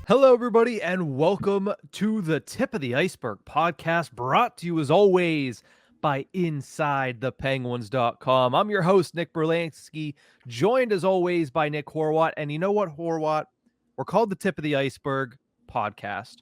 Hello, everybody, and welcome to the Tip of the Iceberg podcast, brought to you as always by InsideThePenguins.com. I'm your host, Nick Brlansky, joined as always by Nick Horwat. And you know what, Horwat? We're called the Tip of the Iceberg podcast.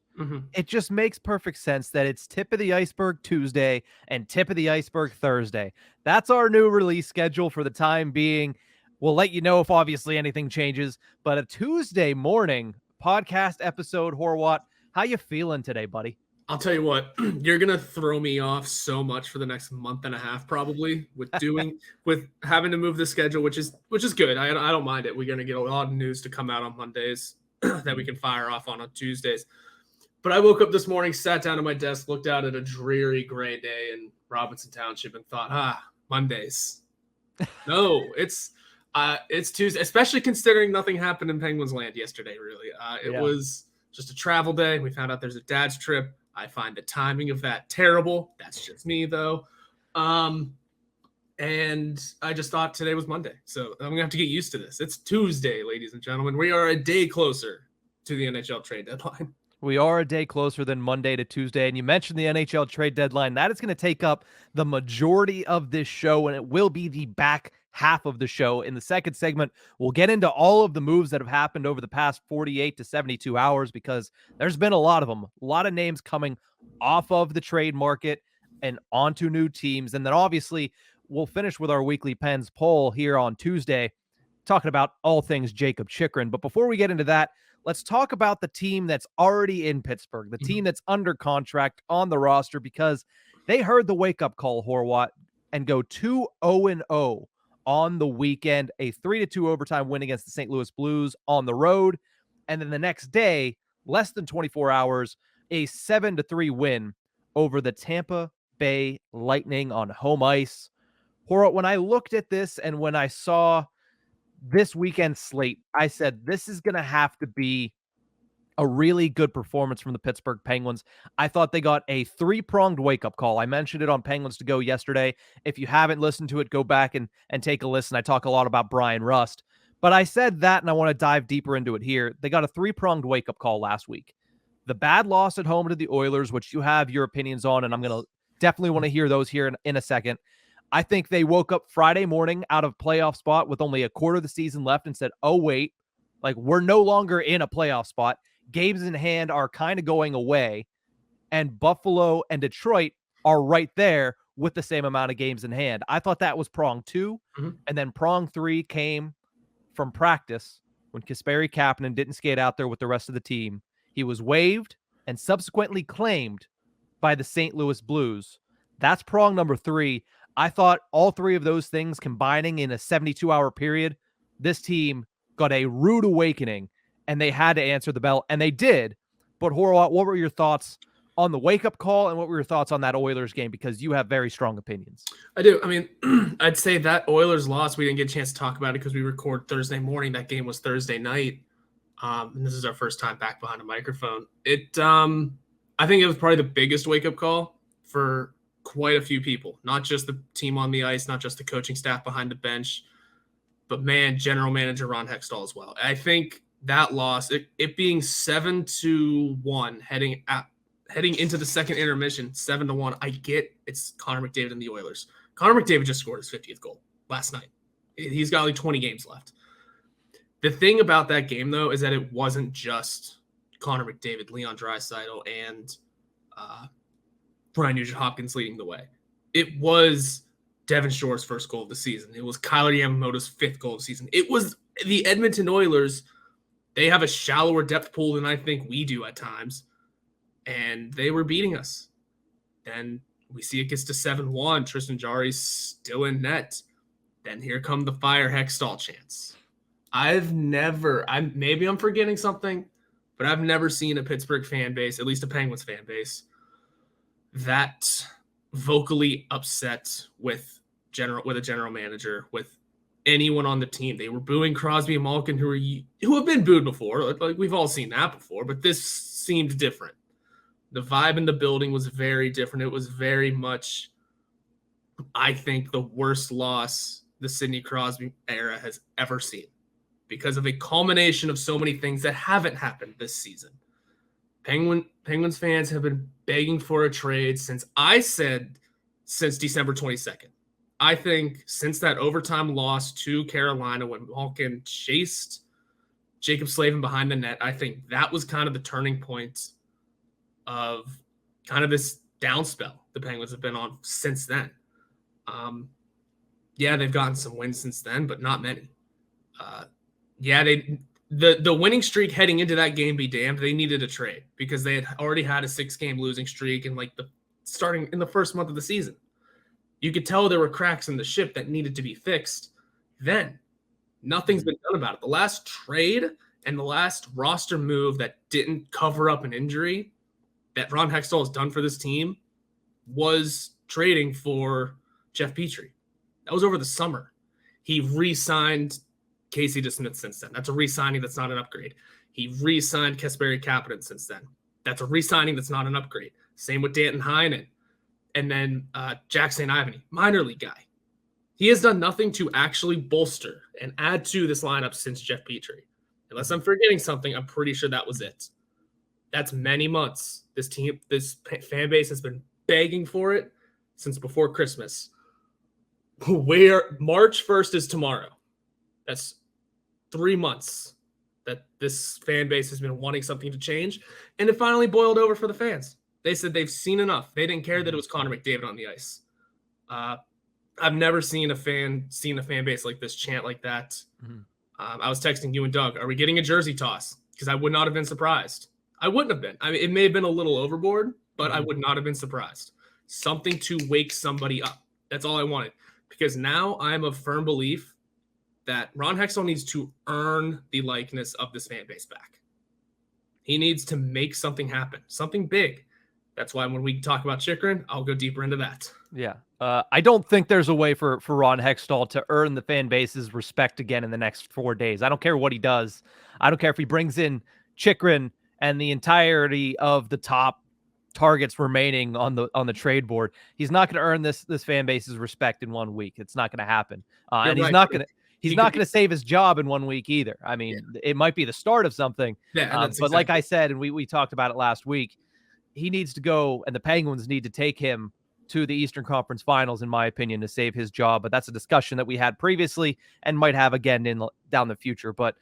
It just makes perfect sense that it's Tip of the Iceberg Tuesday and Tip of the Iceberg Thursday. That's our new release schedule for the time being. We'll let you know if obviously anything changes, but a Tuesday morning podcast episode. Horwat, how you feeling today, buddy? I'll tell you what, you're gonna throw me off so much for the next month and a half, probably with having to move the schedule, which is good. I don't mind it. We're gonna get a lot of news to come out on Mondays that we can fire off on Tuesdays. But I woke up this morning, sat down at my desk, looked out at a dreary gray day in Robinson Township, and thought, Mondays. No, it's Tuesday, especially considering nothing happened in Penguins land yesterday, really. It was just a travel day. We found out there's a dad's trip. I find the timing of that terrible. That's just me, though. And I just thought today was Monday. So I'm going to have to get used to this. It's Tuesday, ladies and gentlemen. We are a day closer to the NHL Trade Deadline. We are a day closer than Monday to Tuesday. And you mentioned the NHL Trade Deadline. That is going to take up the majority of this show, and it will be the back half of the show. In the second segment, we'll get into all of the moves that have happened over the past 48 to 72 hours, because there's been a lot of them, a lot of names coming off of the trade market and onto new teams. And then obviously we'll finish with our weekly Pens poll here on Tuesday, talking about all things Jakob Chychrun. But before we get into that, let's talk about the team that's already in Pittsburgh, the team that's under contract on the roster, because they heard the wake-up call, Horwat, and go 2-0-0 on the weekend, a 3-2 overtime win against the St. Louis Blues on the road. And then the next day, less than 24 hours, a 7-3 win over the Tampa Bay Lightning on home ice. Horwat, when I looked at this and when I saw this weekend slate, I said, this is going to have to be a really good performance from the Pittsburgh Penguins. I thought they got a three-pronged wake-up call. I mentioned it on Penguins to Go yesterday. If you haven't listened to it, go back and take a listen. I talk a lot about Brian Rust. But I said that, and I want to dive deeper into it here. They got a three-pronged wake-up call last week. The bad loss at home to the Oilers, which you have your opinions on, and I'm going to definitely want to hear those here in a second. I think they woke up Friday morning out of playoff spot with only a quarter of the season left and said, oh, wait, like we're no longer in a playoff spot. Games in hand are kind of going away, and Buffalo and Detroit are right there with the same amount of games in hand. I thought that was prong two, and then prong three came from practice when Kasperi Kapanen didn't skate out there with the rest of the team. He was waived and subsequently claimed by the St. Louis Blues. That's prong number three. I thought all three of those things combining in a 72-hour period, this team got a rude awakening, and they had to answer the bell, and they did. But Horwat, what were your thoughts on the wake-up call, and what were your thoughts on that Oilers game? Because you have very strong opinions. I do. I mean, I'd say that Oilers loss, we didn't get a chance to talk about it because we record Thursday morning. That game was Thursday night. And this is our first time back behind a microphone. I think it was probably the biggest wake-up call for quite a few people, not just the team on the ice, not just the coaching staff behind the bench, but man, general manager Ron Hextall as well. I think that loss, it being 7-1 heading into the second intermission, 7-1. I get it's Connor McDavid and the Oilers. Connor McDavid just scored his 50th goal last night. He's got like 20 games left. The thing about that game, though, is that it wasn't just Connor McDavid, Leon Draisaitl, and Brian Nugent-Hopkins leading the way. It was Devin Shore's first goal of the season. It was Kyler Yamamoto's fifth goal of the season. It was the Edmonton Oilers. They have a shallower depth pool than I think we do at times, and they were beating us. Then we see it gets to 7-1. Tristan Jarry's still in net. Then here come the fire Hextall chants. Maybe I'm forgetting something, but I've never seen a Pittsburgh fan base, at least a Penguins fan base, that vocally upset with a general manager, with anyone on the team. They were booing Crosby and Malkin, who have been booed before. Like we've all seen that before, but this seemed different. The vibe in the building was very different. It was very much, I think, the worst loss the Sidney Crosby era has ever seen. because of a culmination of so many things that haven't happened this season. Penguins fans have been begging for a trade since December 22nd. I think since that overtime loss to Carolina when Malkin chased Jacob Slavin behind the net, I think that was kind of the turning point of kind of this downspell the Penguins have been on since then. Yeah, they've gotten some wins since then, but not many. The winning streak heading into that game be damned, they needed a trade because they had already had a 6-game losing streak in starting in the first month of the season. You could tell there were cracks in the ship that needed to be fixed. Then nothing's been done about it. The last trade and the last roster move that didn't cover up an injury that Ron Hextall has done for this team was trading for Jeff Petrie. That was over the summer. He re-signed Casey DeSmith since then. That's a re-signing that's not an upgrade. He re-signed Kasperi Kapanen since then. That's a re-signing that's not an upgrade. Same with Danton Heinen. And then Jack St. Ivany, minor league guy. He has done nothing to actually bolster and add to this lineup since Jeff Petrie. Unless I'm forgetting something, I'm pretty sure that was it. That's many months. This fan base has been begging for it since before Christmas. March 1st is tomorrow. That's 3 months that this fan base has been wanting something to change, and it finally boiled over for the fans. They said they've seen enough. They didn't care that it was Connor McDavid on the ice. I've never seen a fan base like this chant like that. Mm-hmm. I was texting you and Doug, are we getting a jersey toss? Because I would not have been surprised. I wouldn't have been. I mean, it may have been a little overboard, but I would not have been surprised. Something to wake somebody up. That's all I wanted. Because now I'm of firm belief that Ron Hextall needs to earn the likeness of this fan base back. He needs to make something happen, something big. That's why when we talk about Chychrun, I'll go deeper into that. Yeah. I don't think there's a way for Ron Hextall to earn the fan base's respect again in the next 4 days. I don't care what he does. I don't care if he brings in Chychrun and the entirety of the top targets remaining on the trade board. He's not going to earn this fan base's respect in 1 week. It's not going to happen. And he's not going to. He's not going to save his job in 1 week either. I mean, It might be the start of something. Yeah, but exactly. Like I said, and we talked about it last week, he needs to go, and the Penguins need to take him to the Eastern Conference Finals, in my opinion, to save his job. But that's a discussion that we had previously and might have again down the future. But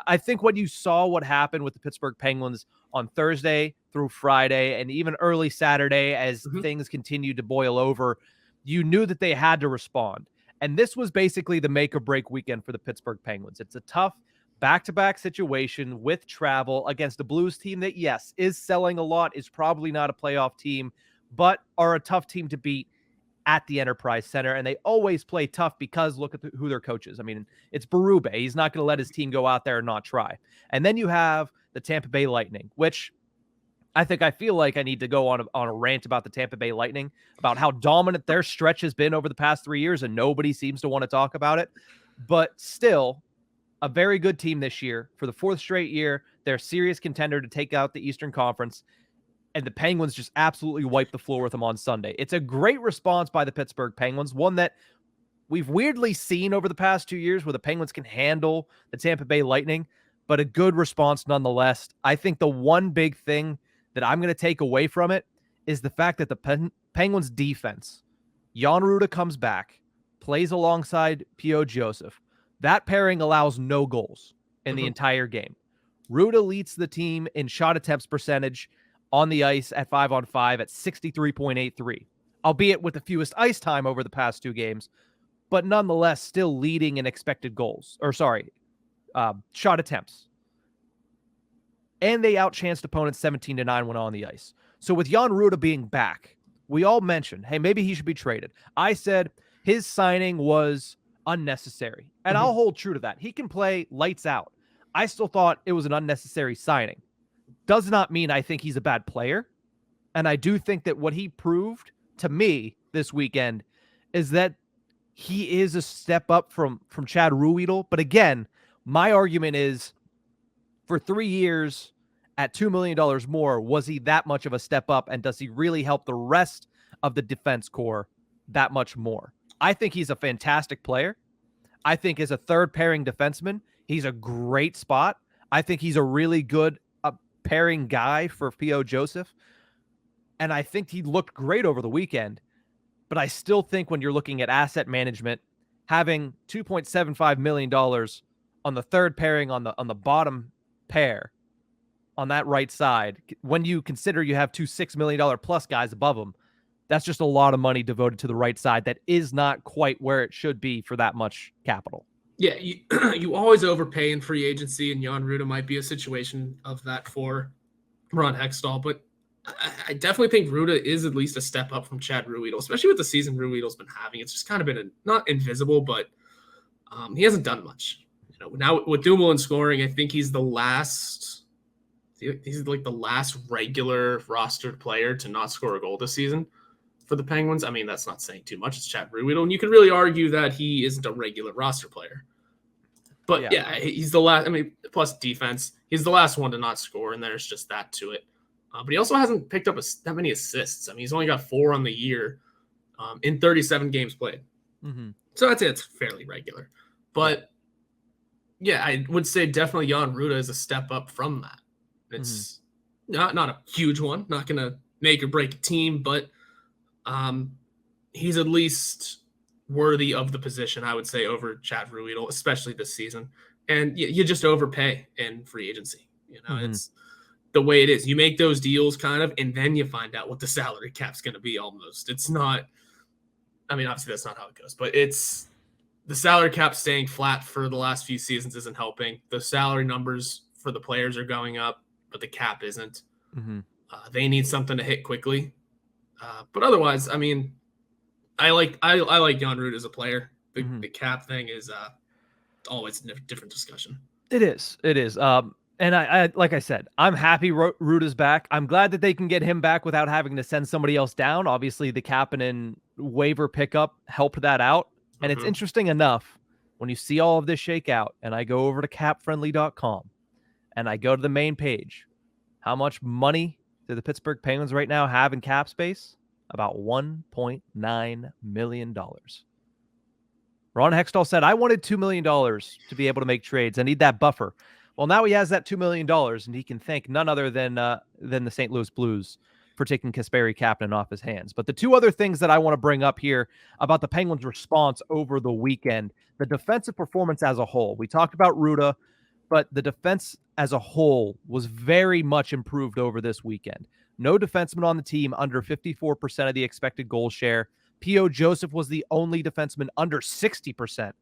I think when you saw what happened with the Pittsburgh Penguins on Thursday through Friday and even early Saturday as things continued to boil over, you knew that they had to respond. And this was basically the make or break weekend for the Pittsburgh Penguins. It's a tough back-to-back situation with travel against a Blues team that, yes, is selling a lot, is probably not a playoff team, but are a tough team to beat at the Enterprise Center. And they always play tough because look at who their coach is. I mean, it's Berube. He's not going to let his team go out there and not try. And then you have the Tampa Bay Lightning, which I feel like I need to go on a rant about the Tampa Bay Lightning, about how dominant their stretch has been over the past 3 years, and nobody seems to want to talk about it. But still, a very good team this year. For the 4th straight year, they're a serious contender to take out the Eastern Conference, and the Penguins just absolutely wiped the floor with them on Sunday. It's a great response by the Pittsburgh Penguins, one that we've weirdly seen over the past 2 years where the Penguins can handle the Tampa Bay Lightning, but a good response nonetheless. I think the one big thing that I'm going to take away from it is the fact that the Penguins defense, Jan Rutta comes back, plays alongside P.O. Joseph. That pairing allows no goals in the entire game. Rutta leads the team in shot attempts percentage on the ice at 5-on-5 at 63.83, albeit with the fewest ice time over the past 2 games, but nonetheless still leading in expected goals, shot attempts. And they outchanced opponents 17-9 when on the ice. So with Jan Rutta being back, we all mentioned, hey, maybe he should be traded. I said his signing was unnecessary, and I'll hold true to that. He can play lights out. I still thought it was an unnecessary signing. Does not mean I think he's a bad player, and I do think that what he proved to me this weekend is that he is a step up from Chad Ruhwedel. But again, my argument is for 3 years at $2 million more, was he that much of a step up, and does he really help the rest of the defense core that much more? I think he's a fantastic player. I think as a third pairing defenseman, He's a great spot. I think he's a really good pairing guy for P.O. Joseph. And I think he looked great over the weekend. But I still think when you're looking at asset management, having $2.75 million on the third pairing on the bottom pair on that right side, when you consider you have two $6 million plus guys above him, that's just a lot of money devoted to the right side that is not quite where it should be for that much capital. Yeah, you always overpay in free agency, and Jan Rutta might be a situation of that for Ron Hextall, but I definitely think Rutta is at least a step up from Chad Ruhwedel, especially with the season Ruhwedel's been having. It's just kind of been not invisible, but he hasn't done much. Now with Dumoulin scoring, I think he's the last regular rostered player to not score a goal this season for the Penguins. I mean, that's not saying too much. It's Chad Ruhwedel, and you can really argue that he isn't a regular roster player. But yeah, he's the last. I mean, plus defense, he's the last one to not score, and there's just that to it. But he also hasn't picked up that many assists. I mean, he's only got 4 on the year in 37 games played. Mm-hmm. So I'd say it's fairly regular. But yeah, I would say definitely Jan Rutta is a step up from that. It's not a huge one, not going to make or break a team, but he's at least worthy of the position, I would say, over Chad Ruhwedel, especially this season. And you just overpay in free agency. It's the way it is. You make those deals kind of, and then you find out what the salary cap's going to be almost. It's not, I mean, obviously that's not how it goes, but it's the salary cap staying flat for the last few seasons isn't helping. The salary numbers for the players are going up, but the cap isn't. Mm-hmm. They need something to hit quickly. But otherwise, I mean, I like Jan Rutta as a player. The cap thing is always a different discussion. It is. And I like I said, I'm happy Rutta's back. I'm glad that they can get him back without having to send somebody else down. Obviously, the Kapanen waiver pickup helped that out. And it's interesting enough when you see all of this shake out, and I go over to capfriendly.com and I go to the main page. How much money do the Pittsburgh Penguins right now have in cap space? About $1.9 million. Ron Hextall said, I wanted $2 million to be able to make trades. I need that buffer. Well, now he has that $2 million, and he can thank none other than the St. Louis Blues for taking Kasperi Kapanen off his hands. But the two other things that I want to bring up here about the Penguins' response over the weekend, the defensive performance as a whole. We talked about Rutta, but the defense as a whole was very much improved over this weekend. No defenseman on the team under 54% of the expected goal share. P.O. Joseph was the only defenseman under 60%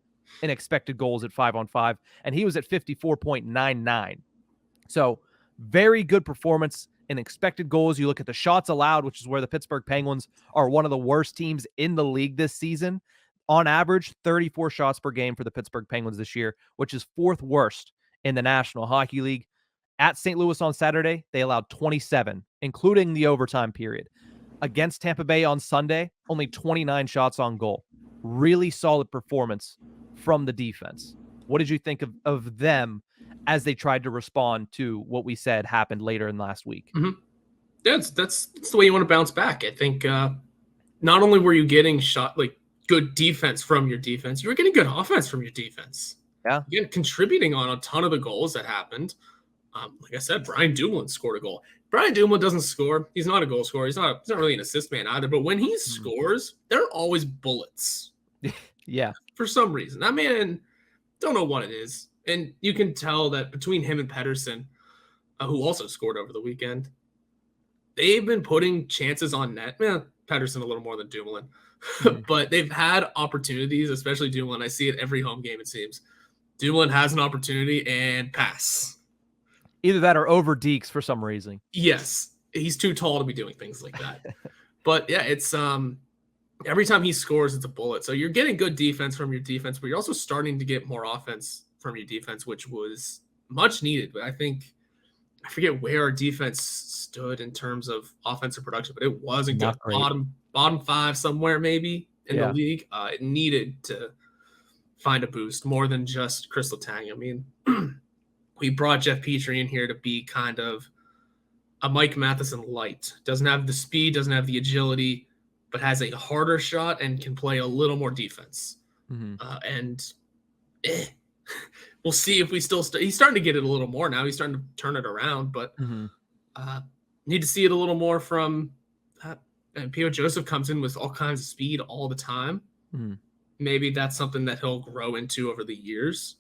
in expected goals at 5-on-5, and he was at 54.99. So very good performance in expected goals. You look at the shots allowed, which is where the Pittsburgh Penguins are one of the worst teams in the league this season. On average, 34 shots per game for the Pittsburgh Penguins this year, which is 4th worst in the National Hockey League. At St. Louis on Saturday, they allowed 27, including the overtime period. Against Tampa Bay on Sunday, only 29 shots on goal. Really solid performance from the defense. What did you think of them as they tried to respond to what we said happened later in last week? Mm-hmm. That's the way you want to bounce back. I think not only were you getting good defense from your defense, you were getting good offense from your defense. Yeah. Again, contributing on a ton of the goals that happened. Like I said, Brian Dumoulin scored a goal. Brian Dumoulin doesn't score. He's not a goal scorer. He's not really an assist man either. But when he scores, they're always bullets. Yeah. For some reason. That man, don't know what it is. And you can tell that between him and Pettersson, who also scored over the weekend, they've been putting chances on net. Pettersson a little more than Dumoulin. But they've had opportunities, especially Dumoulin. I see it every home game, it seems. Dumoulin has an opportunity and pass. Either that or over Deeks for some reason. Yes. He's too tall to be doing things like that. But yeah, it's every time he scores, it's a bullet. So you're getting good defense from your defense, but you're also starting to get more offense from your defense, which was much needed. But I forget where our defense stood in terms of offensive production, but it wasn't good. Bottom 5 somewhere maybe in the league. It needed to find a boost more than just Chris Letang. I mean, we brought Jeff Petrie in here to be kind of a Mike Matheson light. Doesn't have the speed, doesn't have the agility, but has a harder shot and can play a little more defense. we'll see if we still he's starting to get it a little more now. He's starting to turn it around, but need to see it a little more from and P.O. Joseph comes in with all kinds of speed all the time. Maybe that's something that he'll grow into over the years.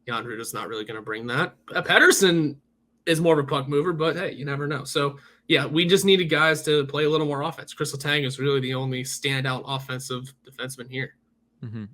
Jan Rutta's not really going to bring that. Pettersson is more of a puck mover, but hey, you never know. So, yeah, we just needed guys to play a little more offense. Chris Letang is really the only standout offensive defenseman here.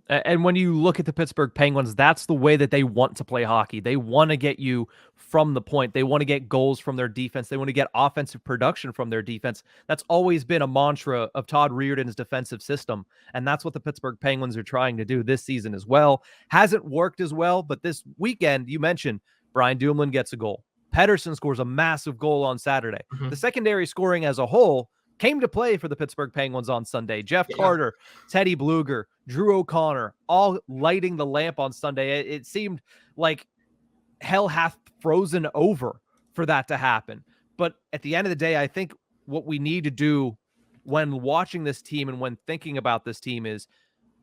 And when you look at the Pittsburgh Penguins, that's the way that they want to play hockey. They want to get you from the point. They want to get goals from their defense. They want to get offensive production from their defense. That's always been a mantra of Todd Reirden's defensive system, and that's what the Pittsburgh Penguins are trying to do this season as well. Hasn't worked as well, but this weekend, you mentioned, Brian Dumoulin gets a goal. Pettersson scores a massive goal on Saturday. The secondary scoring as a whole came to play for the Pittsburgh Penguins on Sunday. Jeff Carter, Teddy Bluger, Drew O'Connor, all lighting the lamp on Sunday. It seemed like hell hath frozen over for that to happen. But at the end of the day, I think what we need to do when watching this team and when thinking about this team is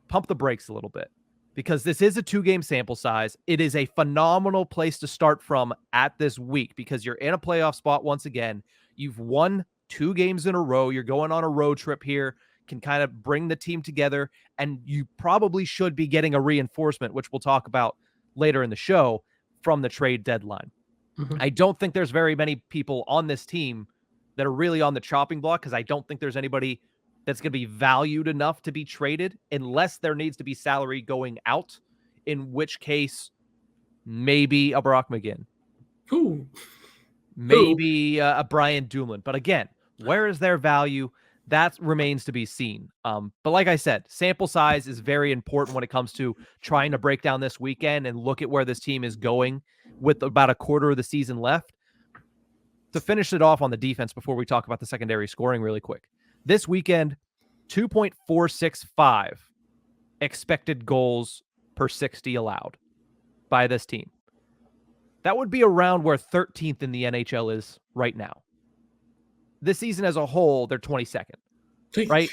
pump the brakes a little bit, because this is a 2-game sample size. It is a phenomenal place to start from at this week because you're in a playoff spot once again. You've won 2 games in a row. You're going on a road trip here, can kind of bring the team together, and you probably should be getting a reinforcement, which we'll talk about later in the show, from the trade deadline. I don't think there's very many people on this team that are really on the chopping block because I don't think there's anybody that's going to be valued enough to be traded unless there needs to be salary going out, in which case maybe a Brock McGinn. Maybe a Brian Dumoulin. But again, where is their value? That remains to be seen. But like I said, sample size is very important when it comes to trying to break down this weekend and look at where this team is going with about a quarter of the season left. To finish it off on the defense before we talk about the secondary scoring really quick. This weekend, 2.465 expected goals per 60 allowed by this team. That would be around where 13th in the NHL is right now. This season as a whole, they're 22nd, right?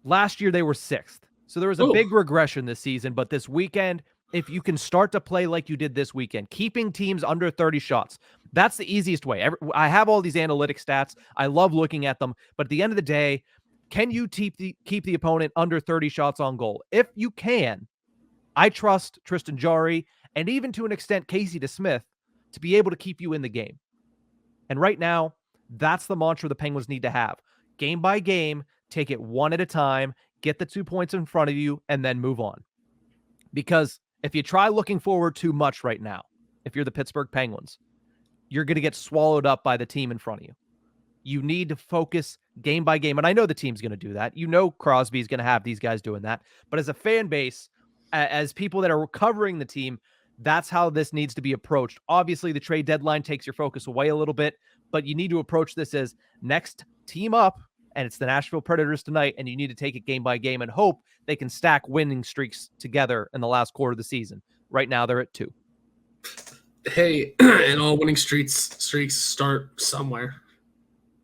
Last year, they were 6th. So there was a big regression this season. But this weekend, if you can start to play like you did this weekend, keeping teams under 30 shots, that's the easiest way. I have all these analytic stats. I love looking at them. But at the end of the day, can you keep the opponent under 30 shots on goal? If you can, I trust Tristan Jarry and even to an extent Casey DeSmith to be able to keep you in the game. And right now, that's the mantra the Penguins need to have. Game by game, take it one at a time, get the 2 points in front of you, and then move on. Because if you try looking forward too much right now, if you're the Pittsburgh Penguins, you're going to get swallowed up by the team in front of you. You need to focus game by game. And I know the team's going to do that. You know Crosby's going to have these guys doing that. But as a fan base, as people that are covering the team, that's how this needs to be approached. Obviously, the trade deadline takes your focus away a little bit, but you need to approach this as next team up, and it's the Nashville Predators tonight, and you need to take it game by game and hope they can stack winning streaks together in the last quarter of the season. Right now, they're at 2. Hey, and all winning streaks start somewhere,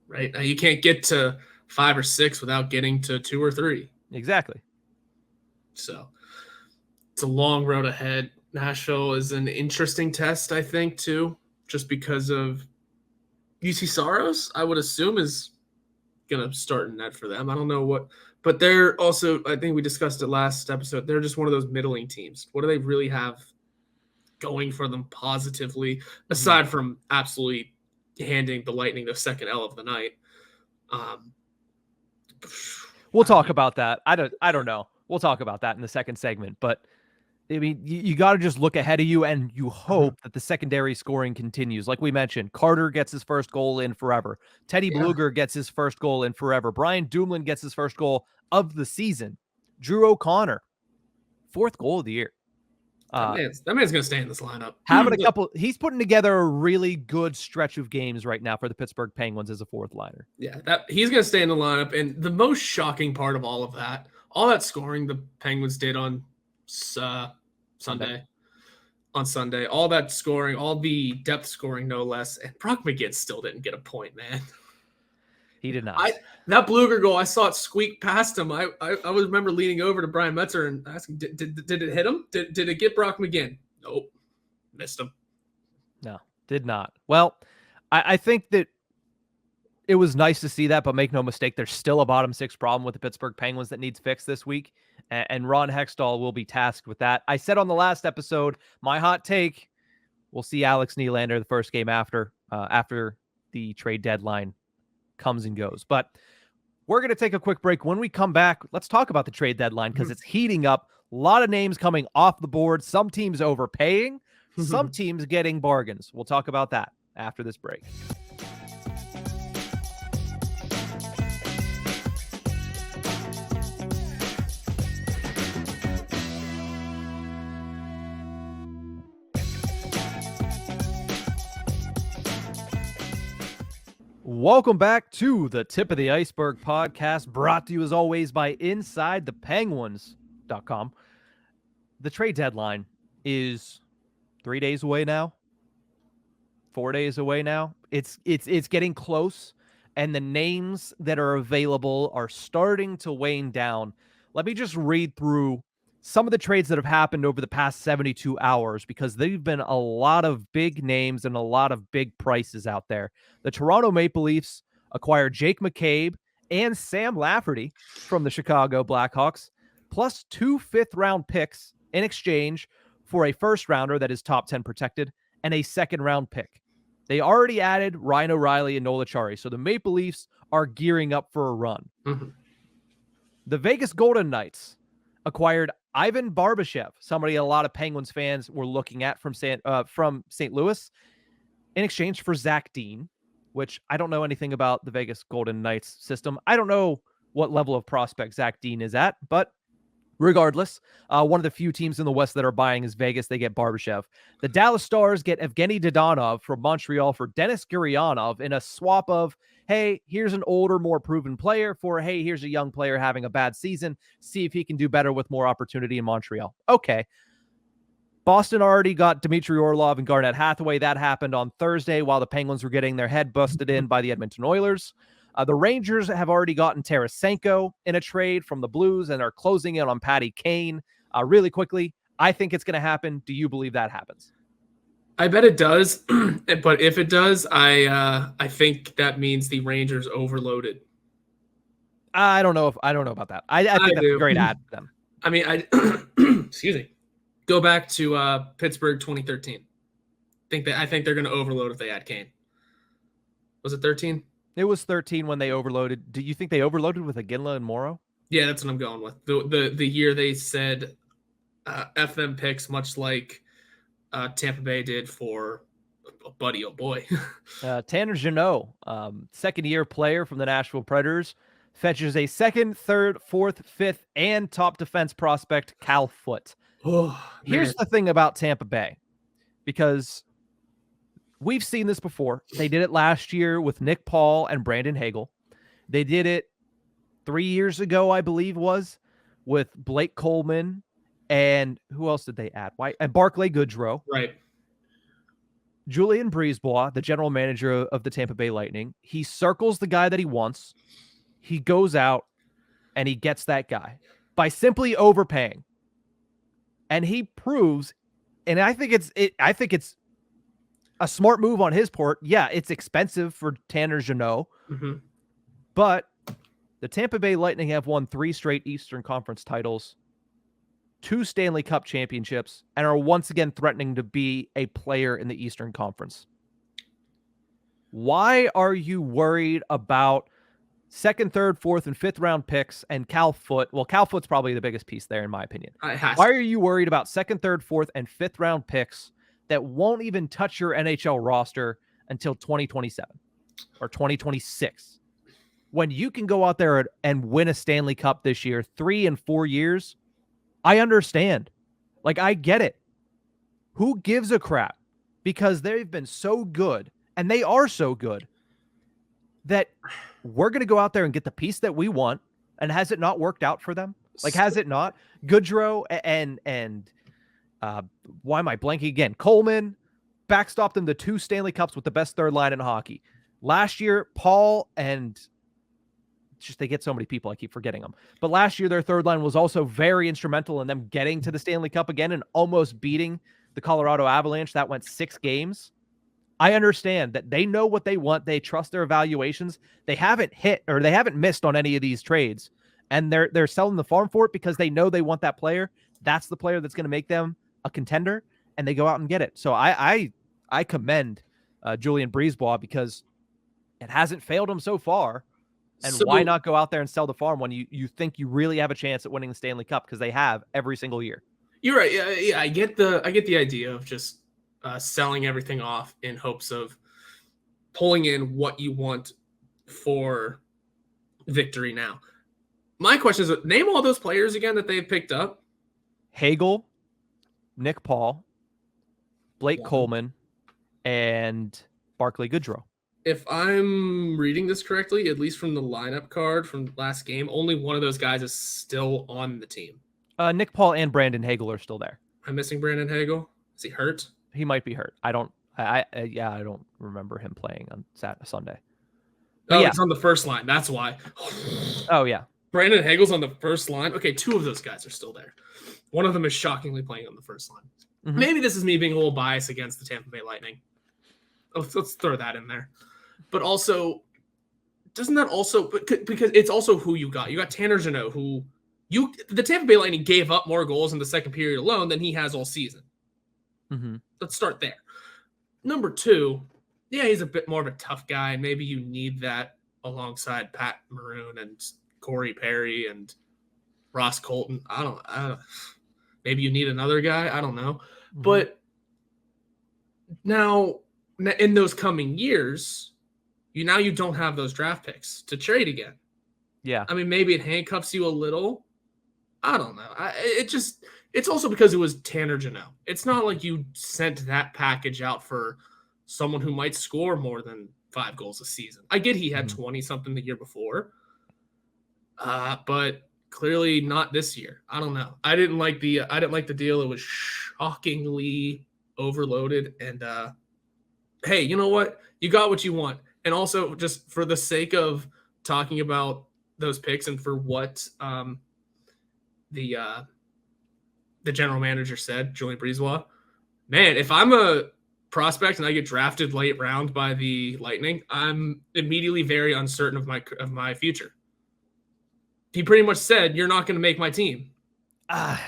right? Now, you can't get to 5 or 6 without getting to 2 or 3. Exactly. So it's a long road ahead. Nashville is an interesting test, I think, too, just because of UC Saros, I would assume, is going to start in net for them. I don't know what, but they're also, I think we discussed it last episode, they're just one of those middling teams. What do they really have going for them positively, aside from absolutely handing the Lightning the second L of the night? We'll talk about that. I don't know. We'll talk about that in the second segment, but I mean, you got to just look ahead of you and you hope that the secondary scoring continues. Like we mentioned, Carter gets his first goal in forever. Teddy Bluger gets his first goal in forever. Brian Dumoulin gets his first goal of the season. Drew O'Connor, 4th goal of the year. That man's going to stay in this lineup. He's putting together a really good stretch of games right now for the Pittsburgh Penguins as a 4th liner. Yeah, he's going to stay in the lineup. And the most shocking part of all that scoring the Penguins did on Sunday, all that scoring, all the depth scoring, no less. And Brock McGinn still didn't get a point, man. He did not. That Bluger goal, I saw it squeak past him. I remember leaning over to Brian Metzer and asking, did it hit him? Did it get Brock McGinn? Nope. Missed him. No, did not. Well, I think that it was nice to see that, but make no mistake, there's still a bottom six problem with the Pittsburgh Penguins that needs fixed this week, and Ron Hextall will be tasked with that. I said on the last episode, my hot take, we'll see Alex Nylander the first game after the trade deadline comes and goes. But we're going to take a quick break. When we come back, let's talk about the trade deadline because it's heating up. A lot of names coming off the board. Some teams overpaying, some teams getting bargains. We'll talk about that after this break. Welcome back to the Tip of the Ice-Burgh podcast, brought to you as always by InsideThePenguins.com. The trade deadline is 3 days away now, 4 days away now. It's getting close, and the names that are available are starting to wane down. Let me just read through some of the trades that have happened over the past 72 hours because there've been a lot of big names and a lot of big prices out there. The Toronto Maple Leafs acquired Jake McCabe and Sam Lafferty from the Chicago Blackhawks, plus 2 fifth-round picks in exchange for a first-rounder that is top 10 protected and a second-round pick. They already added Ryan O'Reilly and Noel Acciari, so the Maple Leafs are gearing up for a run. The Vegas Golden Knights acquired Ivan Barbashev, somebody a lot of Penguins fans were looking at from St. Louis, in exchange for Zach Dean, which I don't know anything about the Vegas Golden Knights system. I don't know what level of prospect Zach Dean is at, but regardless, one of the few teams in the West that are buying is Vegas. They get Barbashev. The Dallas Stars get Evgeny Dodonov from Montreal for Denis Gurianov in a swap of, hey, here's an older, more proven player for, hey, here's a young player having a bad season. See if he can do better with more opportunity in Montreal. Okay. Boston already got Dmitry Orlov and Garnett Hathaway. That happened on Thursday while the Penguins were getting their head busted in by the Edmonton Oilers. The Rangers have already gotten Tarasenko in a trade from the Blues and are closing in on Patty Kane. Really quickly, I think it's going to happen. Do you believe that happens? I bet it does, but if it does, I think that means the Rangers overloaded. I don't know about that. I think that's a great ad for them. I mean, excuse me. Go back to Pittsburgh 2013. I think they're going to overload if they add Kane. Was it 13? It was 13 when they overloaded. Do you think they overloaded with Iginla and Morrow? Yeah, that's what I'm going with. The year they said F them picks, much like Tampa Bay did for Buddy, oh boy. Tanner Jeannot, second-year player from the Nashville Predators, fetches a second, third, fourth, fifth, and top defense prospect, Cal Foote. Here's the thing about Tampa Bay, because we've seen this before. They did it last year with Nick Paul and Brandon Hagel. They did it 3 years ago, I believe with Blake Coleman. And who else did they add? And Barclay Goodrow. Right. Julien Brisebois, the general manager of the Tampa Bay Lightning, he circles the guy that he wants. He goes out and he gets that guy by simply overpaying. And he proves, and I think it's a smart move on his part. Yeah, it's expensive for Tanner Jeannot, but the Tampa Bay Lightning have won 3 straight Eastern Conference titles, 2 Stanley Cup championships, and are once again threatening to be a player in the Eastern Conference. Why are you worried about second, third, fourth, and fifth round picks and Cal Foote? Well, Cal Foote's probably the biggest piece there, in my opinion. Why are you worried about second, third, fourth, and fifth round picks that won't even touch your NHL roster until 2027 or 2026? When you can go out there and win a Stanley Cup this year, 3 and 4 years, I understand. Like, I get it. Who gives a crap? Because they've been so good, and they are so good, that we're going to go out there and get the piece that we want. And has it not worked out for them? Like, has it not? Goodrow and why am I blanking again? Coleman backstopped them to 2 Stanley Cups with the best third line in hockey. Last year, Paul and just they get so many people, I keep forgetting them. But last year, their third line was also very instrumental in them getting to the Stanley Cup again and almost beating the Colorado Avalanche. That went 6 games. I understand that they know what they want. They trust their evaluations. They haven't hit or they haven't missed on any of these trades. And they're selling the farm for it because they know they want that player. That's the player that's going to make them a contender, and they go out and get it. So I commend Julien Brisebois because it hasn't failed him so far. And why not go out there and sell the farm when you think you really have a chance at winning the Stanley Cup, because they have every single year. You're right. Yeah, I get the idea of just selling everything off in hopes of pulling in what you want for victory now. My question is, name all those players again that they've picked up. Hagel, Nick Paul, Blake Coleman, and Barclay Goodrow. If I'm reading this correctly, at least from the lineup card from last game, only one of those guys is still on the team. Nick Paul and Brandon Hagel are still there. I'm missing Brandon Hagel. Is he hurt? He might be hurt. I don't remember him playing on Sunday. But yeah, he's on the first line. That's why. Oh yeah, Brandon Hagel's on the first line. Okay, 2 of those guys are still there. One of them is shockingly playing on the first line. Mm-hmm. Maybe this is me being a little biased against the Tampa Bay Lightning. Let's throw that in there. But also, doesn't that also, because it's also who you got. You got Tanner Jeannot, who the Tampa Bay Lightning gave up more goals in the second period alone than he has all season. Mm-hmm. Let's start there. Number 2, yeah, he's a bit more of a tough guy, and maybe you need that alongside Pat Maroon and Corey Perry and Ross Colton. I don't. Maybe you need another guy. I don't know. Mm-hmm. But now, in those coming years, you don't have those draft picks to trade again. Yeah. I mean, maybe it handcuffs you a little. I don't know. It's also because it was Tanner Jeannot. It's not like you sent that package out for someone who might score more than 5 goals a season. I get he had 20-something the year before, but clearly not this year. I don't know. I didn't like the deal. It was shockingly overloaded. And hey, you know what? You got what you want. And also, just for the sake of talking about those picks and for what the general manager said, Julien Brisebois, man, if I'm a prospect and I get drafted late round by the Lightning, I'm immediately very uncertain of my future. He pretty much said, "You're not going to make my team." I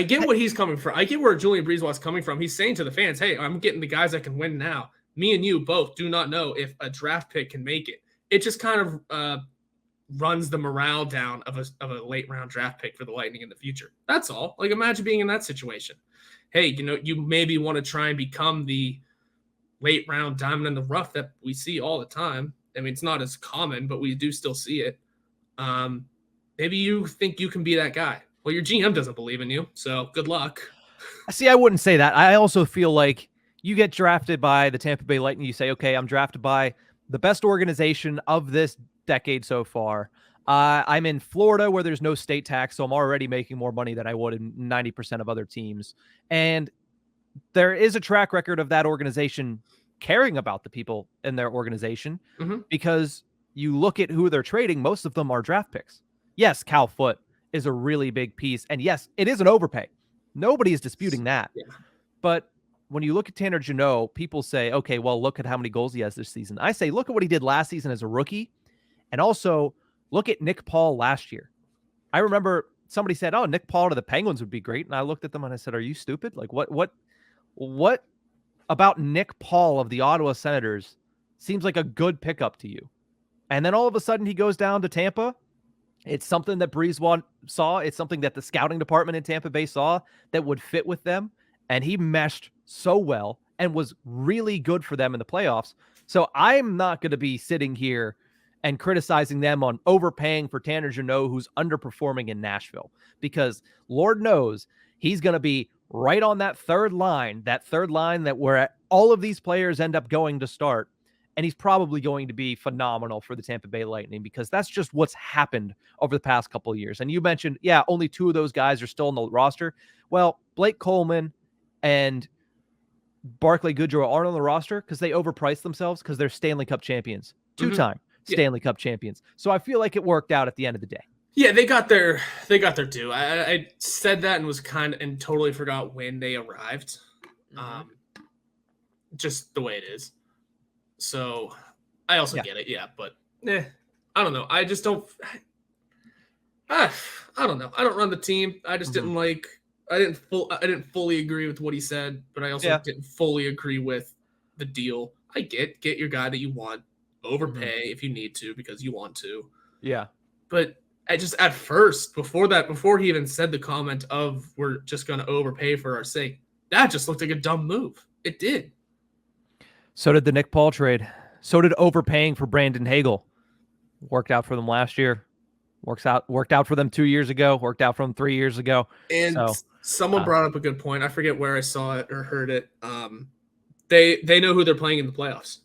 get what he's coming from. I get where Julien Brisebois is coming from. He's saying to the fans, "Hey, I'm getting the guys that can win now. Me and you both do not know if a draft pick can make it." It just kind of runs the morale down of a late round draft pick for the Lightning in the future. That's all. Like, imagine being in that situation. Hey, you maybe want to try and become the late round diamond in the rough that we see all the time. I mean, it's not as common, but we do still see it. Maybe you think you can be that guy. Well, your GM doesn't believe in you, so good luck. See, I wouldn't say that. I also feel like you get drafted by the Tampa Bay Lightning. You say, okay, I'm drafted by the best organization of this decade so far. I'm in Florida where there's no state tax, so I'm already making more money than I would in 90% of other teams. And there is a track record of that organization caring about the people in their organization, because you look at who they're trading, most of them are draft picks. Yes, Cal Foote is a really big piece. And yes, it is an overpay. Nobody is disputing that. Yeah. But when you look at Tanner Jeannot, people say, okay, well, look at how many goals he has this season. I say, look at what he did last season as a rookie. And also look at Nick Paul last year. I remember somebody said, oh, Nick Paul to the Penguins would be great. And I looked at them and I said, are you stupid? Like, what about Nick Paul of the Ottawa Senators seems like a good pickup to you? And then all of a sudden he goes down to Tampa. It's something that Brisebois saw. It's something that the scouting department in Tampa Bay saw that would fit with them. And he meshed so well and was really good for them in the playoffs. So I'm not going to be sitting here and criticizing them on overpaying for Tanner Jeannot, who's underperforming in Nashville, because Lord knows he's going to be right on that third line that where all of these players end up going to start. And he's probably going to be phenomenal for the Tampa Bay Lightning, because that's just what's happened over the past couple of years. And you mentioned, yeah, only 2 of those guys are still on the roster. Well, Blake Coleman and Barclay Goodrow aren't on the roster because they overpriced themselves because they're Stanley Cup champions. 2-time Stanley Cup champions. So I feel like it worked out at the end of the day. Yeah, they got their due. I said that and was and totally forgot when they arrived. Just the way it is. So I also get it, but I don't know. I just don't. I don't know. I don't run the team. I just didn't like. I didn't fully agree with what he said, but I also didn't fully agree with the deal. I get your guy that you want, overpay if you need to because you want to. Yeah, but I just at first before he even said the comment of we're just going to overpay for our sake, that just looked like a dumb move. It did. So did the Nick Paul trade. So did overpaying for Brandon Hagel. Worked out for them last year. Worked out for them 2 years ago. Worked out for them 3 years ago. And someone brought up a good point. I forget where I saw it or heard it. They know who they're playing in the playoffs.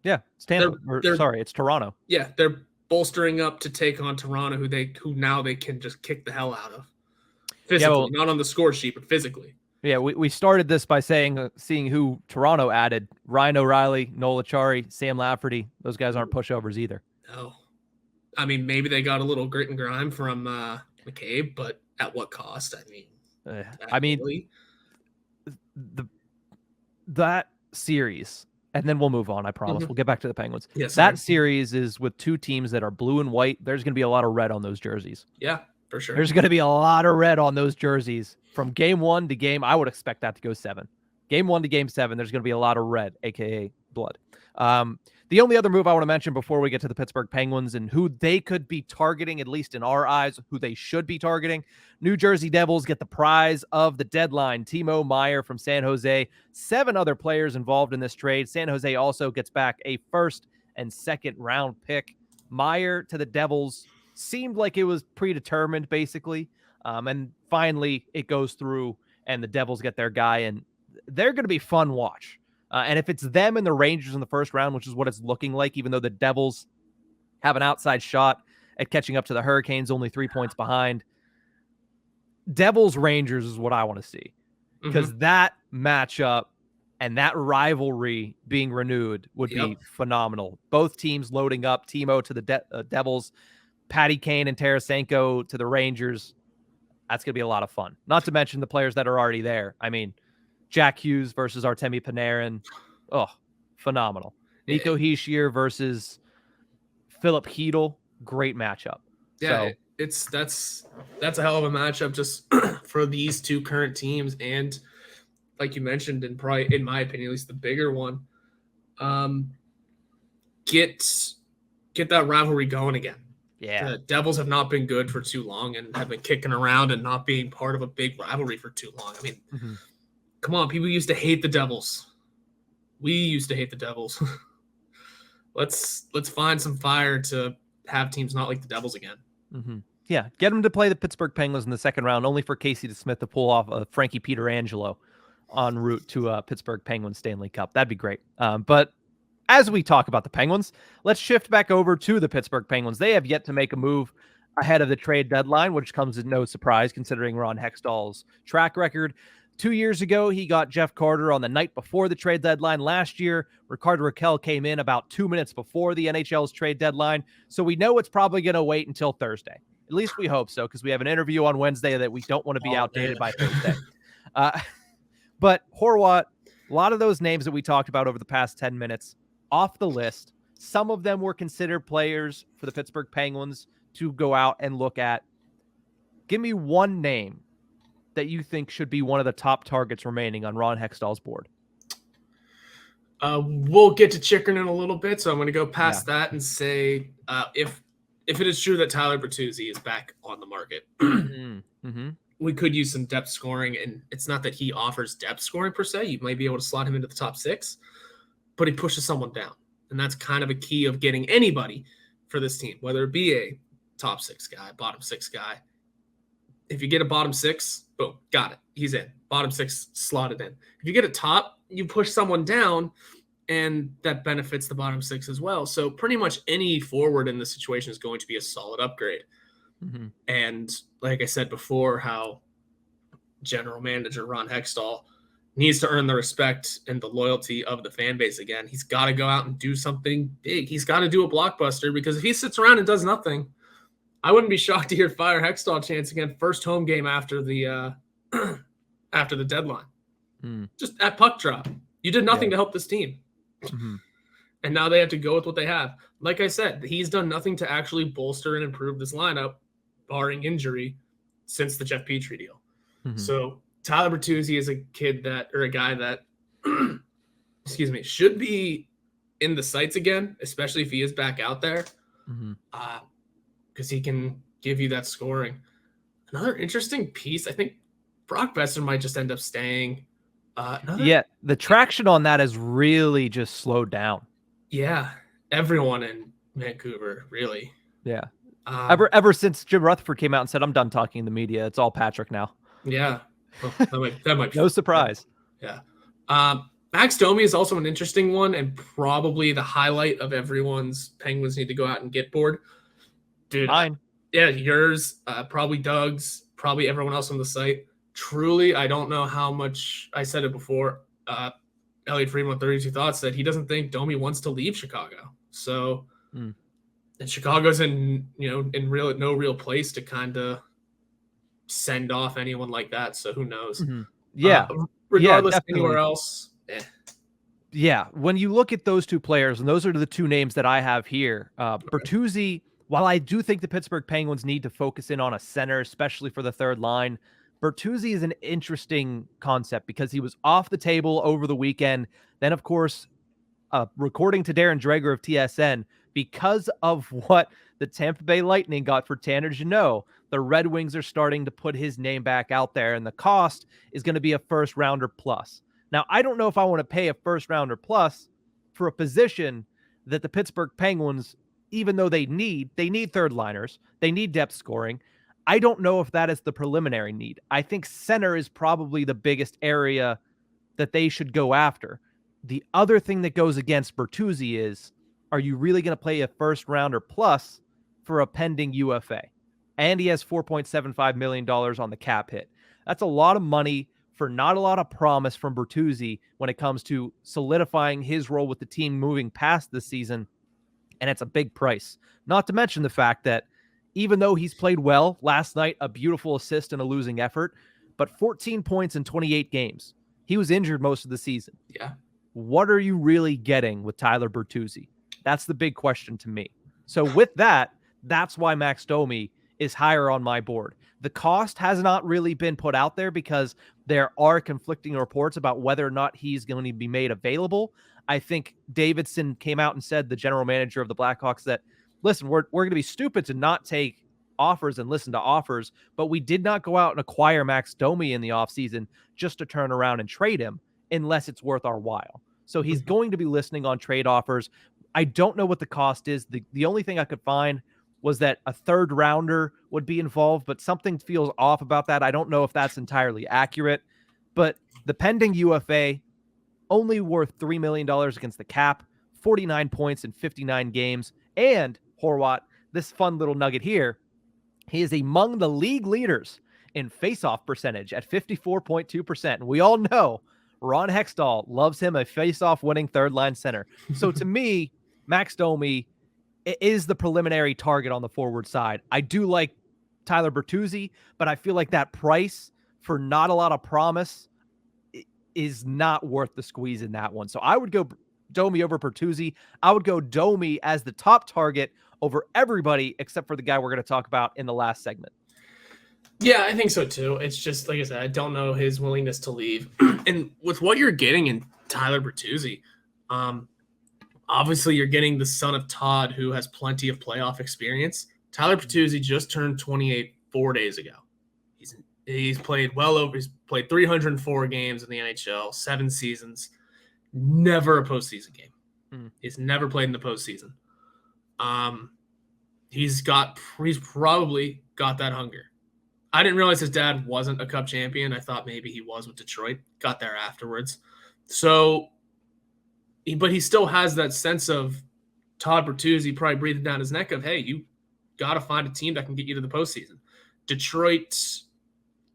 Yeah, it's Toronto. Yeah, they're bolstering up to take on Toronto, who now they can just kick the hell out of. Physically, not on the score sheet, but physically. Yeah, we started this by seeing who Toronto added: Ryan O'Reilly, Noel Acciari, Sam Lafferty. Those guys aren't pushovers either. No, I mean maybe they got a little grit and grime from McCabe, but at what cost? That series, and then we'll move on. I promise. We'll get back to the Penguins. Yes, that series is with two teams that are blue and white. There's going to be a lot of red on those jerseys. Yeah, for sure. There's going to be a lot of red on those jerseys from game 1 to game. I would expect that to go 7. Game 1 to game 7. There's going to be a lot of red, aka blood. The only other move I want to mention before we get to the Pittsburgh Penguins and who they could be targeting, at least in our eyes, who they should be targeting. New Jersey Devils get the prize of the deadline. Timo Meier from San Jose. 7 other players involved in this trade. San Jose also gets back a 1st and 2nd round pick. Meier to the Devils seemed like it was predetermined, basically. And finally, it goes through, and the Devils get their guy, and they're going to be fun watch. And if it's them and the Rangers in the 1st round, which is what it's looking like, even though the Devils have an outside shot at catching up to the Hurricanes, only 3 points behind, Devils-Rangers is what I want to see. Because that matchup and that rivalry being renewed would be phenomenal. Both teams loading up. Timo to the Devils, Patty Kane and Tarasenko to the Rangers. That's going to be a lot of fun. Not to mention the players that are already there. I mean, Jack Hughes versus Artemi Panarin. Oh, phenomenal. Nico Hischier versus Philip Hedl. Great matchup. Yeah, that's a hell of a matchup just for these two current teams. And like you mentioned, and probably in my opinion, at least the bigger one, get that rivalry going again. Yeah. The Devils have not been good for too long and have been kicking around and not being part of a big rivalry for too long. I mean, come on, people used to hate the Devils. We used to hate the Devils. Let's find some fire to have teams not like the Devils again. Yeah, get them to play the Pittsburgh Penguins in the 2nd round, only for Casey DeSmith to pull off a Frankie Pietrangelo en route to Pittsburgh Penguins Stanley Cup. That'd be great. But as we talk about the Penguins, let's shift back over to the Pittsburgh Penguins. They have yet to make a move ahead of the trade deadline, which comes as no surprise considering Ron Hextall's track record. 2 years ago, he got Jeff Carter on the night before the trade deadline. Last year, Ricardo Raquel came in about 2 minutes before the NHL's trade deadline. So we know it's probably going to wait until Thursday. At least we hope so, because we have an interview on Wednesday that we don't want to be outdated by Thursday. But Horwat, a lot of those names that we talked about over the past 10 minutes, off the list. Some of them were considered players for the Pittsburgh Penguins to go out and look at. Give me one name that you think should be one of the top targets remaining on Ron Hextall's board. We'll get to Chychrun in a little bit, so I'm going to go past that and say if it is true that Tyler Bertuzzi is back on the market, we could use some depth scoring, and it's not that he offers depth scoring per se. You might be able to slot him into the top 6, but he pushes someone down, and that's kind of a key of getting anybody for this team, whether it be a top 6 guy, bottom 6 guy. If you get a bottom 6, boom, got it. He's in. Bottom 6 slotted in. If you get a top, you push someone down, and that benefits the bottom 6 as well. So pretty much any forward in this situation is going to be a solid upgrade. And like I said before, how general manager Ron Hextall needs to earn the respect and the loyalty of the fan base again. He's got to go out and do something big. He's got to do a blockbuster, because if he sits around and does nothing, I wouldn't be shocked to hear fire Hextall chants again. First home game after the after the deadline, just at puck drop. You did nothing to help this team, and now they have to go with what they have. Like I said, he's done nothing to actually bolster and improve this lineup, barring injury, since the Jeff Petrie deal. So Tyler Bertuzzi is a guy that, excuse me, should be in the sights again, especially if he is back out there, because he can give you that scoring. Another interesting piece, I think Brock Besser might just end up staying. The traction on that has really just slowed down. Yeah, everyone in Vancouver, really. Yeah. Ever since Jim Rutherford came out and said, "I'm done talking to the media. It's all Patrick now." Yeah. Well, that might be no surprise. Yeah. Max Domi is also an interesting one, and probably the highlight of everyone's Penguins need to go out and get board. Dude. Mine. Yeah, yours, probably Doug's, probably everyone else on the site. Truly, I don't know how much I said it before. Elliot Friedman, 32 Thoughts, said he doesn't think Domi wants to leave Chicago. So, and Chicago's in no real place to kind of send off anyone like that. So who knows? Regardless, anywhere else. Yeah. When you look at those two players, and those are the two names that I have here, Bertuzzi, while I do think the Pittsburgh Penguins need to focus in on a center, especially for the third line, Bertuzzi is an interesting concept because he was off the table over the weekend. Then, of course, according to Darren Dreger of TSN, because of what the Tampa Bay Lightning got for Tanner Jeannot, the Red Wings are starting to put his name back out there, and the cost is going to be a first-rounder plus. Now, I don't know if I want to pay a first-rounder plus for a position that the Pittsburgh Penguins, even though they need third liners, they need depth scoring. I don't know if that is the preliminary need. I think center is probably the biggest area that they should go after. The other thing that goes against Bertuzzi is, are you really going to play a first rounder plus for a pending UFA? And he has $4.75 million on the cap hit. That's a lot of money for not a lot of promise from Bertuzzi when it comes to solidifying his role with the team moving past this season. And it's a big price. Not to mention the fact that even though he's played well last night, a beautiful assist and a losing effort, but 14 points in 28 games. He was injured most of the season. Yeah. What are you really getting with Tyler Bertuzzi? That's the big question to me. So with that, that's why Max Domi is higher on my board. The cost has not really been put out there because there are conflicting reports about whether or not he's going to be made available. I think Davidson came out and said, the general manager of the Blackhawks, that, listen, we're going to be stupid to not take offers and listen to offers, but we did not go out and acquire Max Domi in the offseason just to turn around and trade him unless it's worth our while. So he's going to be listening on trade offers. I don't know what the cost is. The only thing I could find was that a third rounder would be involved, but something feels off about that. I don't know if that's entirely accurate, but the pending UFA only worth $3 million against the cap, 49 points in 59 games. And Horwat, this fun little nugget here, he is among the league leaders in faceoff percentage at 54.2%. And we all know Ron Hextall loves him a faceoff winning third line center. So to me, Max Domi is the preliminary target on the forward side. I do like Tyler Bertuzzi, but I feel like that price for not a lot of promise is not worth the squeeze in that one. So I would go Domi over Bertuzzi. I would go Domi as the top target over everybody except for the guy we're going to talk about in the last segment. Yeah, I think so too. It's just, like I said, I don't know his willingness to leave. And with what you're getting in Tyler Bertuzzi, obviously you're getting the son of Todd, who has plenty of playoff experience. Tyler Bertuzzi just turned 28 4 days ago. He's played he's played 304 games in the NHL, 7 seasons, never a postseason game. He's never played in the postseason. He's probably got that hunger. I didn't realize his dad wasn't a Cup champion. I thought maybe he was with Detroit. Got there afterwards. So, but he still has that sense of Todd Bertuzzi probably breathing down his neck of, hey, you got to find a team that can get you to the postseason. Detroit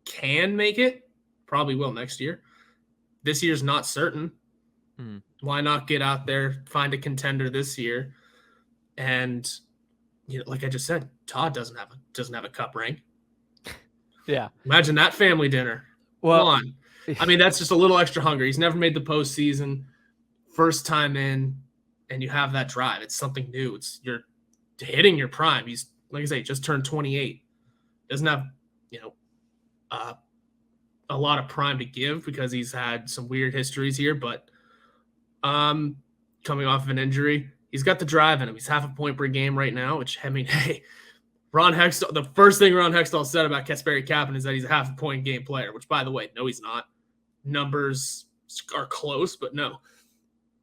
can make it, probably will next year. this year's not certain. Why not get out there, find a contender this year? And like I just said, Todd doesn't have a cup ring. Yeah. Imagine that family dinner. Well, come on. I mean, that's just a little extra hunger. He's never made the postseason, first time in, and you have that drive. It's something new. You're hitting your prime. He's, like I say, just turned 28. Doesn't have, a lot of prime to give because he's had some weird histories here, but coming off of an injury, he's got the drive in him. He's half a point per game right now, which, I mean, hey, Ron Hextall, the first thing Ron Hextall said about Kasperi Kapanen is that he's a half a point game player, which, by the way, no, he's not. Numbers are close, but no.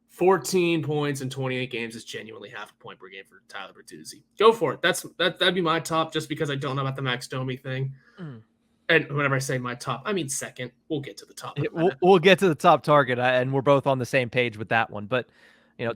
14 points in 28 games is genuinely half a point per game for Tyler Bertuzzi. Go for it. That'd be my top, just because I don't know about the Max Domi thing. And whenever I say my top, I mean second. We'll get to the top. We'll get to the top target, and we're both on the same page with that one. But,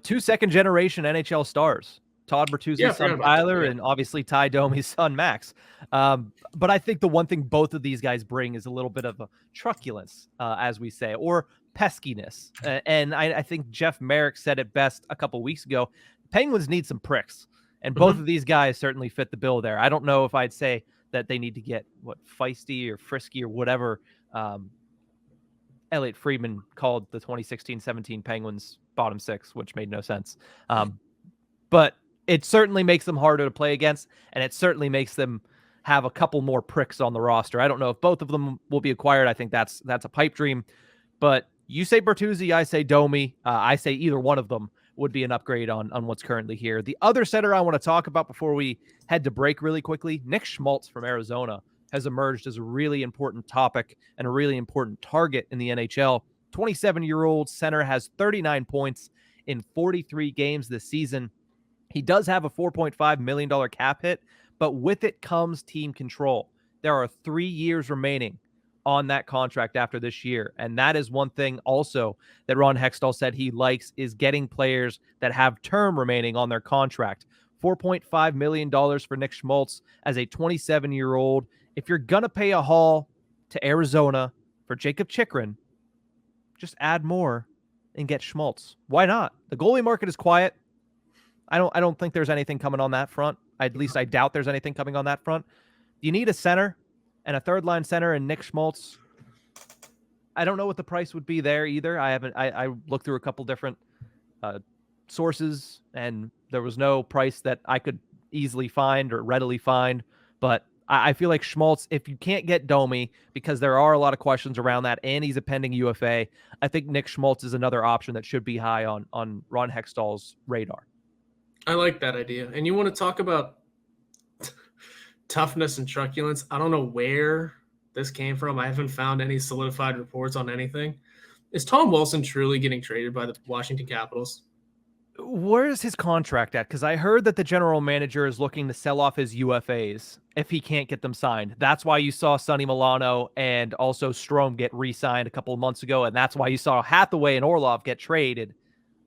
2 second-generation NHL stars, Todd Bertuzzi's son Tyler, and obviously Ty Domi's son Max. But I think the one thing both of these guys bring is a little bit of a truculence, as we say, or peskiness. And I think Jeff Merrick said it best a couple weeks ago. Penguins need some pricks, and both of these guys certainly fit the bill there. I don't know if I'd say that they need to get feisty or frisky or whatever Elliot Friedman called the 2016-17 Penguins bottom six, which made no sense. But it certainly makes them harder to play against, and it certainly makes them have a couple more pricks on the roster. I don't know if both of them will be acquired. I think that's a pipe dream. But you say Bertuzzi, I say Domi. I say either one of them would be an upgrade on what's currently here. The other center I want to talk about before we head to break really quickly, Nick Schmaltz from Arizona has emerged as a really important topic and a really important target in the NHL. 27-year-old center has 39 points in 43 games this season. He does have a $4.5 million cap hit, but with it comes team control. There are 3 years remaining on that contract after this year. And that is one thing also that Ron Hextall said he likes, is getting players that have term remaining on their contract. $4.5 million for Nick Schmaltz as a 27-year-old. If you're going to pay a haul to Arizona for Jakob Chychrun, just add more and get Schmaltz. Why not? The goalie market is quiet. I don't think there's anything coming on that front. At least I doubt there's anything coming on that front. You need a center and a third line center, and Nick Schmaltz. I don't know what the price would be there either. I looked through a couple different sources, and there was no price that I could easily find or readily find. But I feel like Schmaltz, if you can't get Domi, because there are a lot of questions around that, and he's a pending UFA, I think Nick Schmaltz is another option that should be high on Ron Hextall's radar. I like that idea. And you want to talk about toughness and truculence? I don't know where this came from. I haven't found any solidified reports on anything. Is Tom Wilson truly getting traded by the Washington Capitals? Where is his contract at? Because I heard that the general manager is looking to sell off his UFAs if he can't get them signed. That's why you saw Sonny Milano and also Strome get re-signed a couple of months ago, and that's why you saw Hathaway and Orlov get traded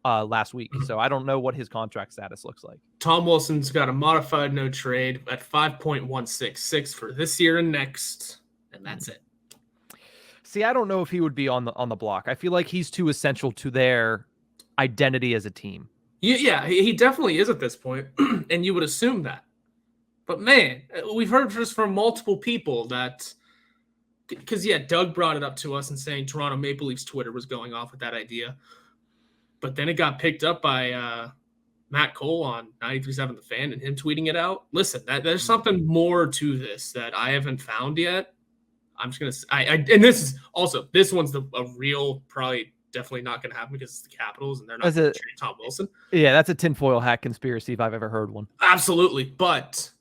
last week. So I don't know what his contract status looks like. Tom Wilson's got a modified no trade at 5.166 for this year and next, and that's it. See, I don't know if he would be on the block. I feel like he's too essential to their identity as a team. Yeah, he definitely is at this point, and you would assume that. But man, we've heard just from multiple people that, because Doug brought it up to us and saying Toronto Maple Leafs Twitter was going off with that idea. But then it got picked up by Matt Cole on 93.7 The Fan and him tweeting it out. Listen, there's something more to this that I haven't found yet. I'm just going to – and this is also – this one's a real probably definitely not going to happen because it's the Capitals and they're not going to trade Tom Wilson. Yeah, that's a tinfoil hat conspiracy if I've ever heard one. Absolutely. But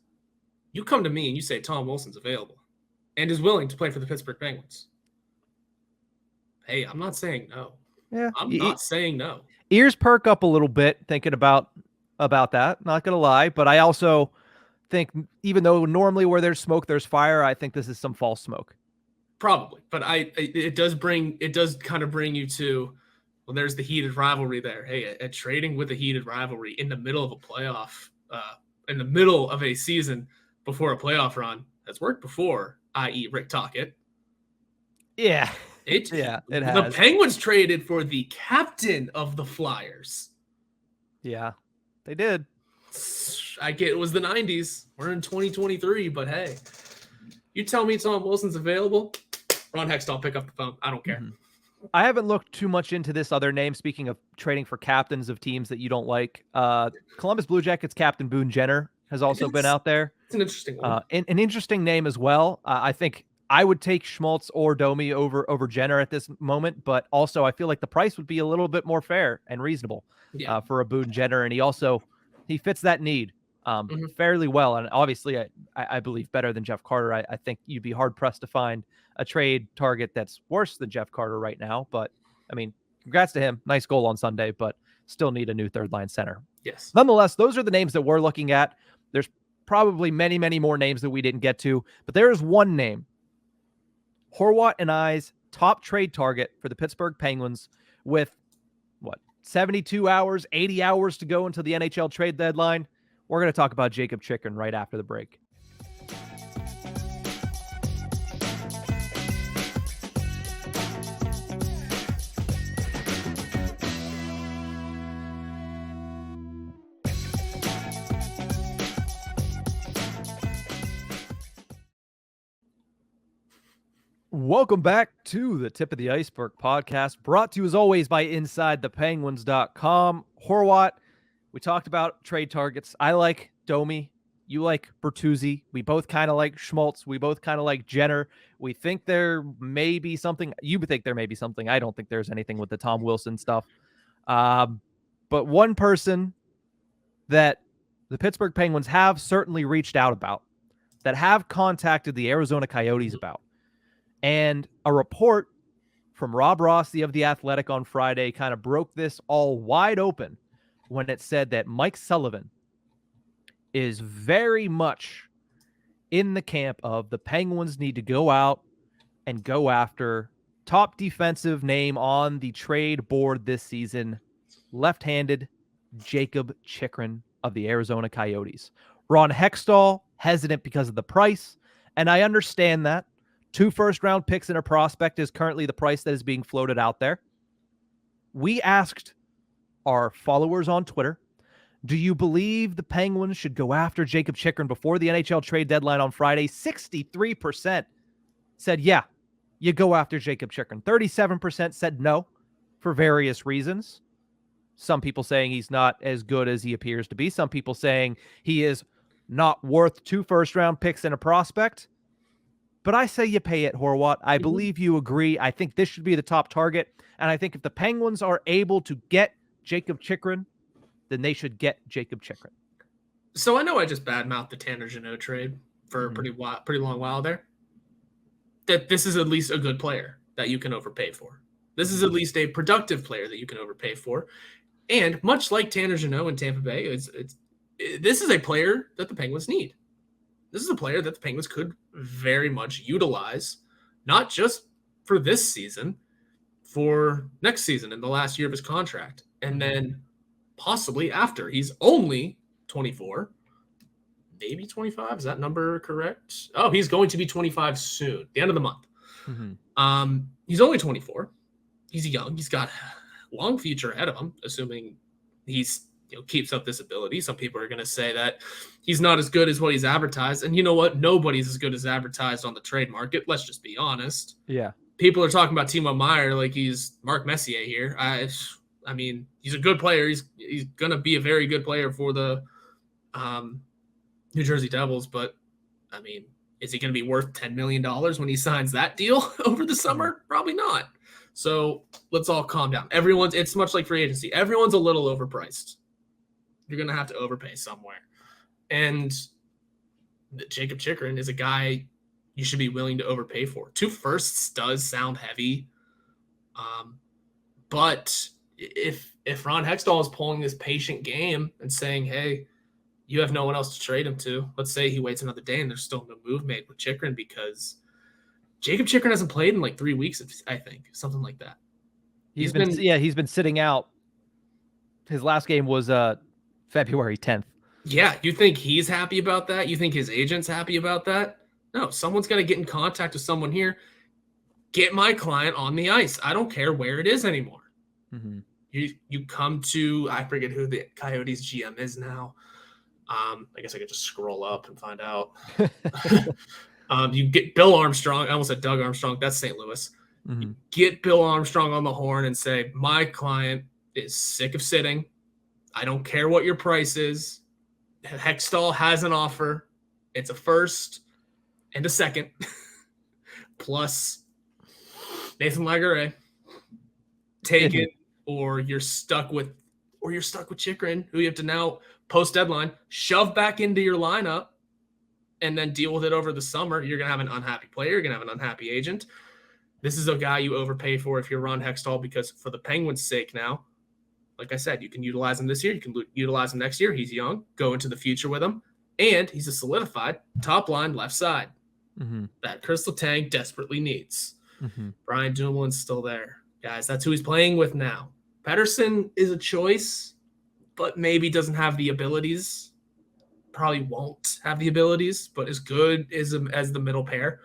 you come to me and you say Tom Wilson's available and is willing to play for the Pittsburgh Penguins. Hey, I'm not saying no. Yeah, I'm not saying no. Ears perk up a little bit thinking about that. Not going to lie, but I also think even though normally where there's smoke, there's fire, I think this is some false smoke. Probably, but it does kind of bring you to, well, there's the heated rivalry there. Hey, a trading with a heated rivalry in the middle of a playoff, in the middle of a season before a playoff run has worked before, i.e. Rick Tocchet. Yeah. Yeah, it The has. Penguins traded for the captain of the Flyers. Yeah, they did. I get it was the 90s. We're in 2023, but hey, you tell me Tom Wilson's available, Ron Hextall, pick up the phone. I don't care. I haven't looked too much into this other name. Speaking of trading for captains of teams that you don't like, Columbus Blue Jackets captain Boone Jenner has also been out there. It's an interesting one. An interesting name as well. I think I would take Schmaltz or Domi over Jenner at this moment, but also I feel like the price would be a little bit more fair and reasonable for a Boone Jenner, and he fits that need fairly well, and obviously I believe better than Jeff Carter. I think you'd be hard pressed to find a trade target that's worse than Jeff Carter right now, but I mean, congrats to him. Nice goal on Sunday, but still need a new third line center. Yes. Nonetheless, those are the names that we're looking at. There's probably many, many more names that we didn't get to, but there is one name, Horwat and I's top trade target for the Pittsburgh Penguins, with 72 hours, 80 hours to go until the NHL trade deadline. We're going to talk about Jakob Chychrun right after the break. Welcome back to the Tip of the Ice-Burgh podcast, brought to you as always by InsideThePenguins.com. Horwat, we talked about trade targets. I like Domi. You like Bertuzzi. We both kind of like Schmaltz. We both kind of like Jenner. We think there may be something. You think there may be something. I don't think there's anything with the Tom Wilson stuff. But one person that the Pittsburgh Penguins have certainly reached out about, that have contacted the Arizona Coyotes about, and a report from Rob Rossi of The Athletic on Friday kind of broke this all wide open when it said that Mike Sullivan is very much in the camp of the Penguins need to go out and go after top defensive name on the trade board this season, left-handed Jakob Chychrun of the Arizona Coyotes. Ron Hextall hesitant because of the price, and I understand that. 2 first-round picks and a prospect is currently the price that is being floated out there. We asked our followers on Twitter, do you believe the Penguins should go after Jakob Chychrun before the NHL trade deadline on Friday? 63% said, yeah, you go after Jakob Chychrun. 37% said no for various reasons. Some people saying he's not as good as he appears to be. Some people saying he is not worth 2 first-round picks and a prospect. But I say you pay it, Horwat. I believe you agree. I think this should be the top target. And I think if the Penguins are able to get Jakob Chychrun, then they should get Jakob Chychrun. So I know I just badmouthed the Tanner Jeannot trade for a pretty long while there. That this is at least a good player that you can overpay for. This is at least a productive player that you can overpay for. And much like Tanner Jeannot in Tampa Bay, this is a player that the Penguins need. This is a player that the Penguins could very much utilize, not just for this season, for next season in the last year of his contract, and then possibly after. He's only 24, maybe 25. Is that number correct? Oh, he's going to be 25 soon, the end of the month. He's only 24. He's young. He's got a long future ahead of him, assuming he's keeps up this ability. Some people are going to say that he's not as good as what he's advertised. And you know what? Nobody's as good as advertised on the trade market. Let's just be honest. Yeah. People are talking about Timo Meier like he's Mark Messier here. I mean, he's a good player. He's going to be a very good player for the New Jersey Devils. But, I mean, is he going to be worth $10 million when he signs that deal over the summer? Probably not. So let's all calm down. It's much like free agency. Everyone's a little overpriced. You're going to have to overpay somewhere. And Jakob Chychrun is a guy you should be willing to overpay for. 2 firsts does sound heavy. But if Ron Hextall is pulling this patient game and saying, hey, you have no one else to trade him to, let's say he waits another day and there's still no move made with Chychrun because Jakob Chychrun hasn't played in like 3 weeks, I think, something like that. He's been sitting out. His last game was February 10th. Yeah, you think he's happy about that? You think his agent's happy about that? No, someone's got to get in contact with someone here. get my client on the ice. I don't care where it is anymore. Mm-hmm. You come to, I forget who the Coyotes GM is now. I guess I could just scroll up and find out. You get Bill Armstrong. I almost said Doug Armstrong. That's St. Louis. Mm-hmm. You get Bill Armstrong on the horn and say, my client is sick of sitting. I don't care what your price is. Hextall has an offer. It's a first and a second, plus Nathan Laguerre. Take it, or you're stuck with Chychrun, who you have to now post deadline shove back into your lineup, and then deal with it over the summer. You're gonna have an unhappy player. You're gonna have an unhappy agent. This is a guy you overpay for if you're Ron Hextall, because for the Penguins' sake now, like I said, you can utilize him this year. You can utilize him next year. He's young. Go into the future with him. And he's a solidified top line left side that Chris Letang desperately needs. Brian Dumoulin's still there. Guys, that's who he's playing with now. Pettersson is a choice, but maybe doesn't have the abilities. Probably won't have the abilities, but is good as the middle pair.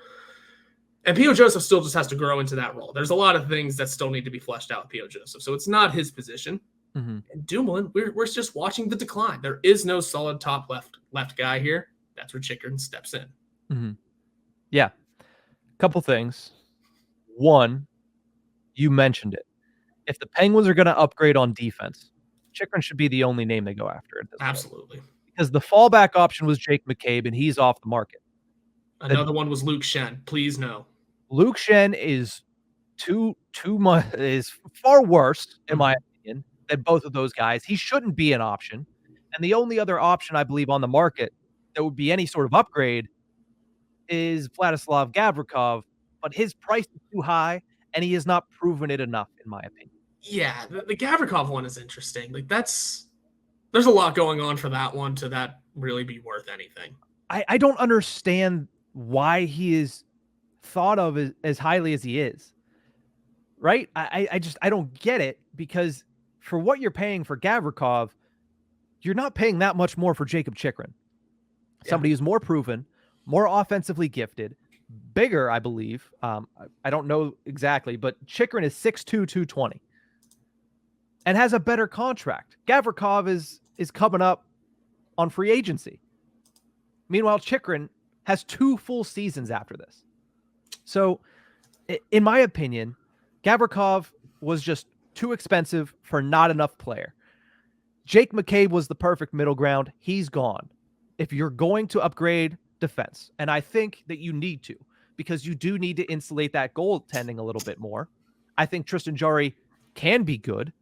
And P.O. Joseph still just has to grow into that role. There's a lot of things that still need to be fleshed out with P.O. Joseph. So it's not his position. And Dumoulin, we're just watching the decline. There is no solid top left guy here. That's where Chychrun steps in. Yeah. Couple things. One, you mentioned it. If the Penguins are going to upgrade on defense, Chychrun should be the only name they go after at this Absolutely. point. Because the fallback option was Jake McCabe, and he's off the market. Another one was Luke Schenn. Please no. Luke Schenn is too much, is far worse, in my opinion, than both of those guys. He shouldn't be an option. And the only other option I believe on the market that would be any sort of upgrade is Vladislav Gavrikov, but his price is too high, and he has not proven it enough, in my opinion. Yeah, the Gavrikov one is interesting. Like there's a lot going on for that one to that really be worth anything. I don't understand why he is thought of as highly as he is. Right? I don't get it, because for what you're paying for Gavrikov, you're not paying that much more for Jakob Chychrun. Somebody who's more proven, more offensively gifted, bigger, I believe. I don't know exactly, but Chychrun is 6'2", 220 and has a better contract. Gavrikov is coming up on free agency. Meanwhile, Chychrun has 2 full seasons after this. So, in my opinion, Gavrikov was just too expensive for not enough player. Jake McCabe was the perfect middle ground. He's gone. If you're going to upgrade defense, and I think that you need to, because you do need to insulate that goaltending a little bit more. I think Tristan Jarry can be good,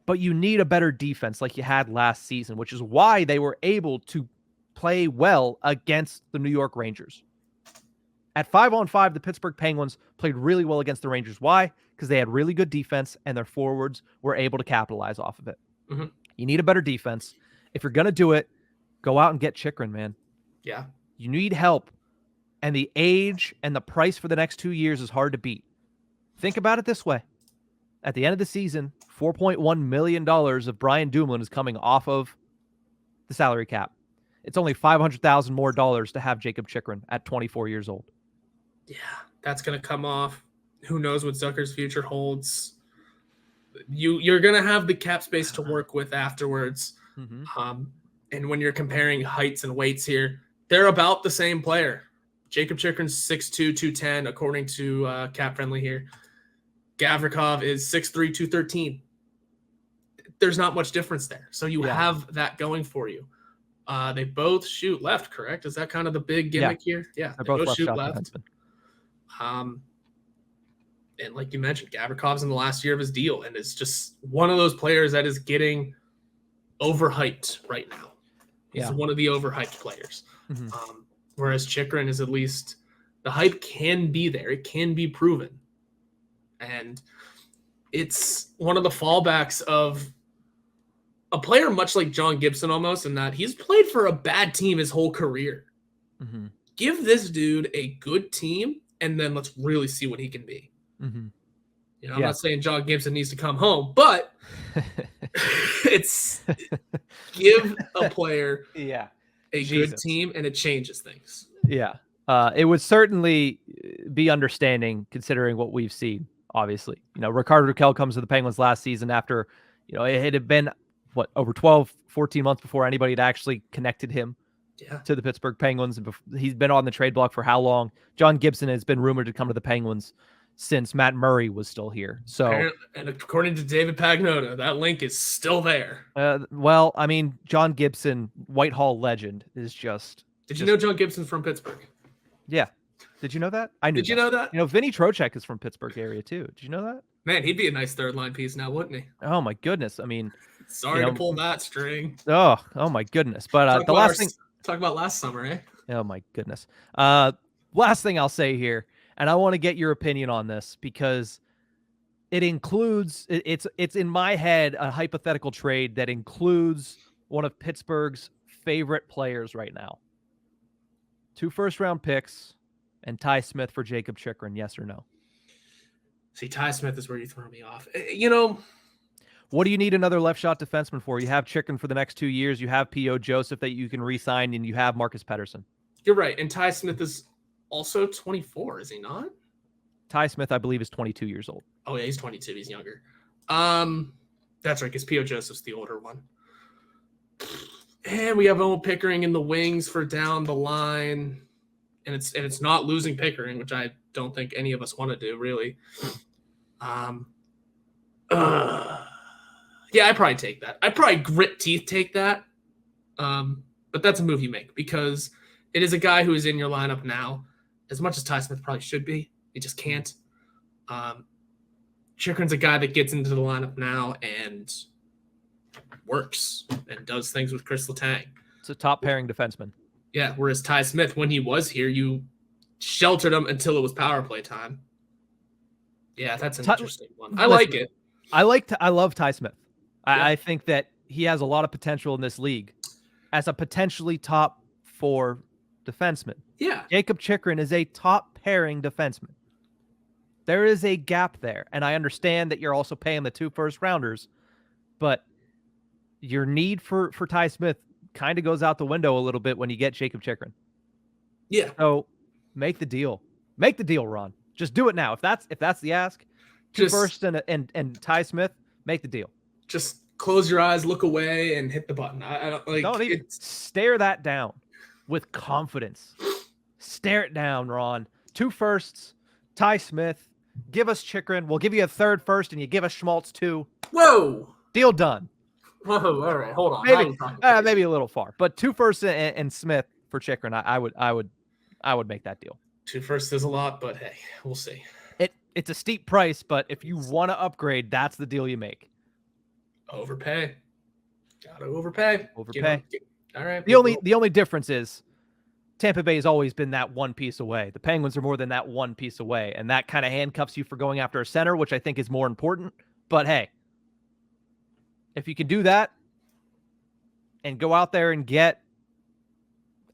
but you need a better defense like you had last season, which is why they were able to play well against the New York Rangers. At 5-on-5, the Pittsburgh Penguins played really well against the Rangers. Why? Because they had really good defense, and their forwards were able to capitalize off of it. You need a better defense. If you're going to do it, go out and get Chychrun, man. Yeah. You need help. And the age and the price for the next 2 years is hard to beat. Think about it this way. At the end of the season, $4.1 million of Brian Dumoulin is coming off of the salary cap. It's only $500,000 more to have Jakob Chychrun at 24 years old. Yeah, that's going to come off. Who knows what Zucker's future holds. You're going to have the cap space to work with afterwards. And when you're comparing heights and weights here, they're about the same player. Jakob Chychrun's 6'2", 210, according to Cap Friendly here. Gavrikov is 6'3", 213. There's not much difference there. So you have that going for you. They both shoot left, correct? Is that kind of the big gimmick here? Yeah, they both shoot left. And like you mentioned, Gavrikov's in the last year of his deal, and it's just one of those players that is getting overhyped right now. He's one of the overhyped players. Whereas Chychrun is, at least the hype can be there. It can be proven. And it's one of the fallbacks of a player much like John Gibson almost, in that he's played for a bad team his whole career. Give this dude a good team, and then let's really see what he can be. You know, I'm not saying John Gibson needs to come home, but it's give a player a good team, and it changes things. Yeah. It would certainly be understanding considering what we've seen, obviously. Ricardo Rakell comes to the Penguins last season after, it had been, over 12, 14 months before anybody had actually connected him to the Pittsburgh Penguins. And he's been on the trade block for how long? John Gibson has been rumored to come to the Penguins since Matt Murray was still here. So, and according to David Pagnotta, that link is still there. Well, I mean, John Gibson, Whitehall legend, is just... Did you know John Gibson's from Pittsburgh? Yeah. Did you know that? I knew. Did you know that? Vinny Trocheck is from Pittsburgh area too. Did you know that? Man, he'd be a nice third line piece now, wouldn't he? Oh my goodness. I mean, sorry to pull that string. Oh my goodness. But the last thing, talk about last summer, eh? Oh my goodness. Last thing I'll say here, and I want to get your opinion on this because it includes it's in my head a hypothetical trade that includes one of Pittsburgh's favorite players right now. 2 first-round picks and Ty Smith for Jakob Chychrun, yes or no? See, Ty Smith is where you throw me off. What do you need another left shot defenseman for? You have Chychrun for the next 2 years. You have P.O. Joseph that you can re-sign, and you have Marcus Pettersson. You're right. And Ty Smith is also 24, is he not? Ty Smith, I believe, is 22 years old. Oh, yeah, he's 22. He's younger. That's right, because P.O. Joseph's the older one. And we have Owen Pickering in the wings for down the line. And it's not losing Pickering, which I don't think any of us want to do, really. Yeah, I'd probably take that. I'd probably grit teeth take that. But that's a move you make because it is a guy who is in your lineup now. As much as Ty Smith probably should be, he just can't. Chychrun's a guy that gets into the lineup now and works and does things with Chris Letang. It's a top pairing defenseman. Yeah, whereas Ty Smith, when he was here, you sheltered him until it was power play time. Yeah, that's an interesting one. I like it. I love Ty Smith. Yeah. I think that he has a lot of potential in this league as a potentially top 4 defenseman. Yeah. Jakob Chychrun is a top pairing defenseman. There is a gap there, and I understand that you're also paying the 2 first-rounders, but your need for Ty Smith kind of goes out the window a little bit when you get Jakob Chychrun. Yeah. So make the deal. Make the deal, Ron. Just do it now. If that's the ask, 2 first and Ty Smith, make the deal. Just close your eyes, look away, and hit the button. I don't like. Don't even stare that down with confidence. Stare it down, Ron. 2 firsts, Ty Smith. Give us Chychrun. We'll give you a 3rd first, and you give us Schmaltz 2. Whoa! Deal done. Whoa! All right, hold on. Maybe a little far, but 2 firsts and Smith for Chychrun. I would make that deal. 2 firsts is a lot, but hey, we'll see. It's a steep price, but if you want to upgrade, that's the deal you make. Overpay. Gotta overpay. All right. The only difference is Tampa Bay has always been that one piece away. The Penguins are more than that one piece away, and that kind of handcuffs you for going after a center, which I think is more important. But hey, if you can do that and go out there and get,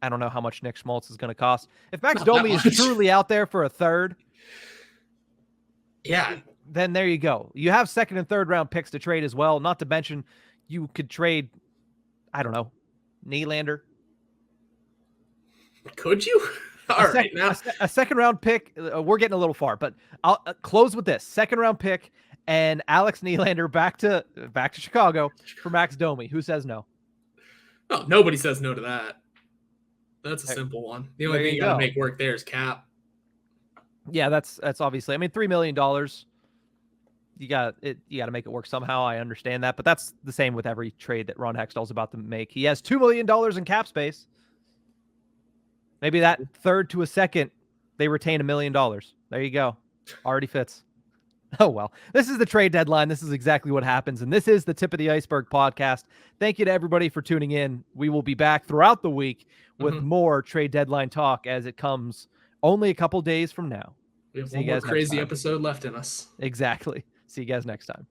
I don't know how much Nick Schmaltz is going to cost. If Max Domi is truly out there for a 3rd, yeah, then there you go. You have 2nd and 3rd round picks to trade as well. Not to mention you could trade, I don't know, Nylander. Could you? All right, now a 2nd round pick. We're getting a little far, but I'll close with this: 2nd round pick and Alex Nylander back to Chicago for Max Domi. Who says no? Oh, nobody says no to that. That's a simple one. The only thing you got to make work there is cap. Yeah, that's obviously. I mean, $3 million. You got to make it work somehow. I understand that, but that's the same with every trade that Ron Hextall's about to make. He has $2 million in cap space. Maybe that 3rd to a 2nd, they retain $1 million. There you go. Already fits. Oh, well. This is the trade deadline. This is exactly what happens, and this is the Tip of the Ice-Burgh podcast. Thank you to everybody for tuning in. We will be back throughout the week with more trade deadline talk as it comes only a couple days from now. We have one more crazy episode left in us. Exactly. See you guys next time.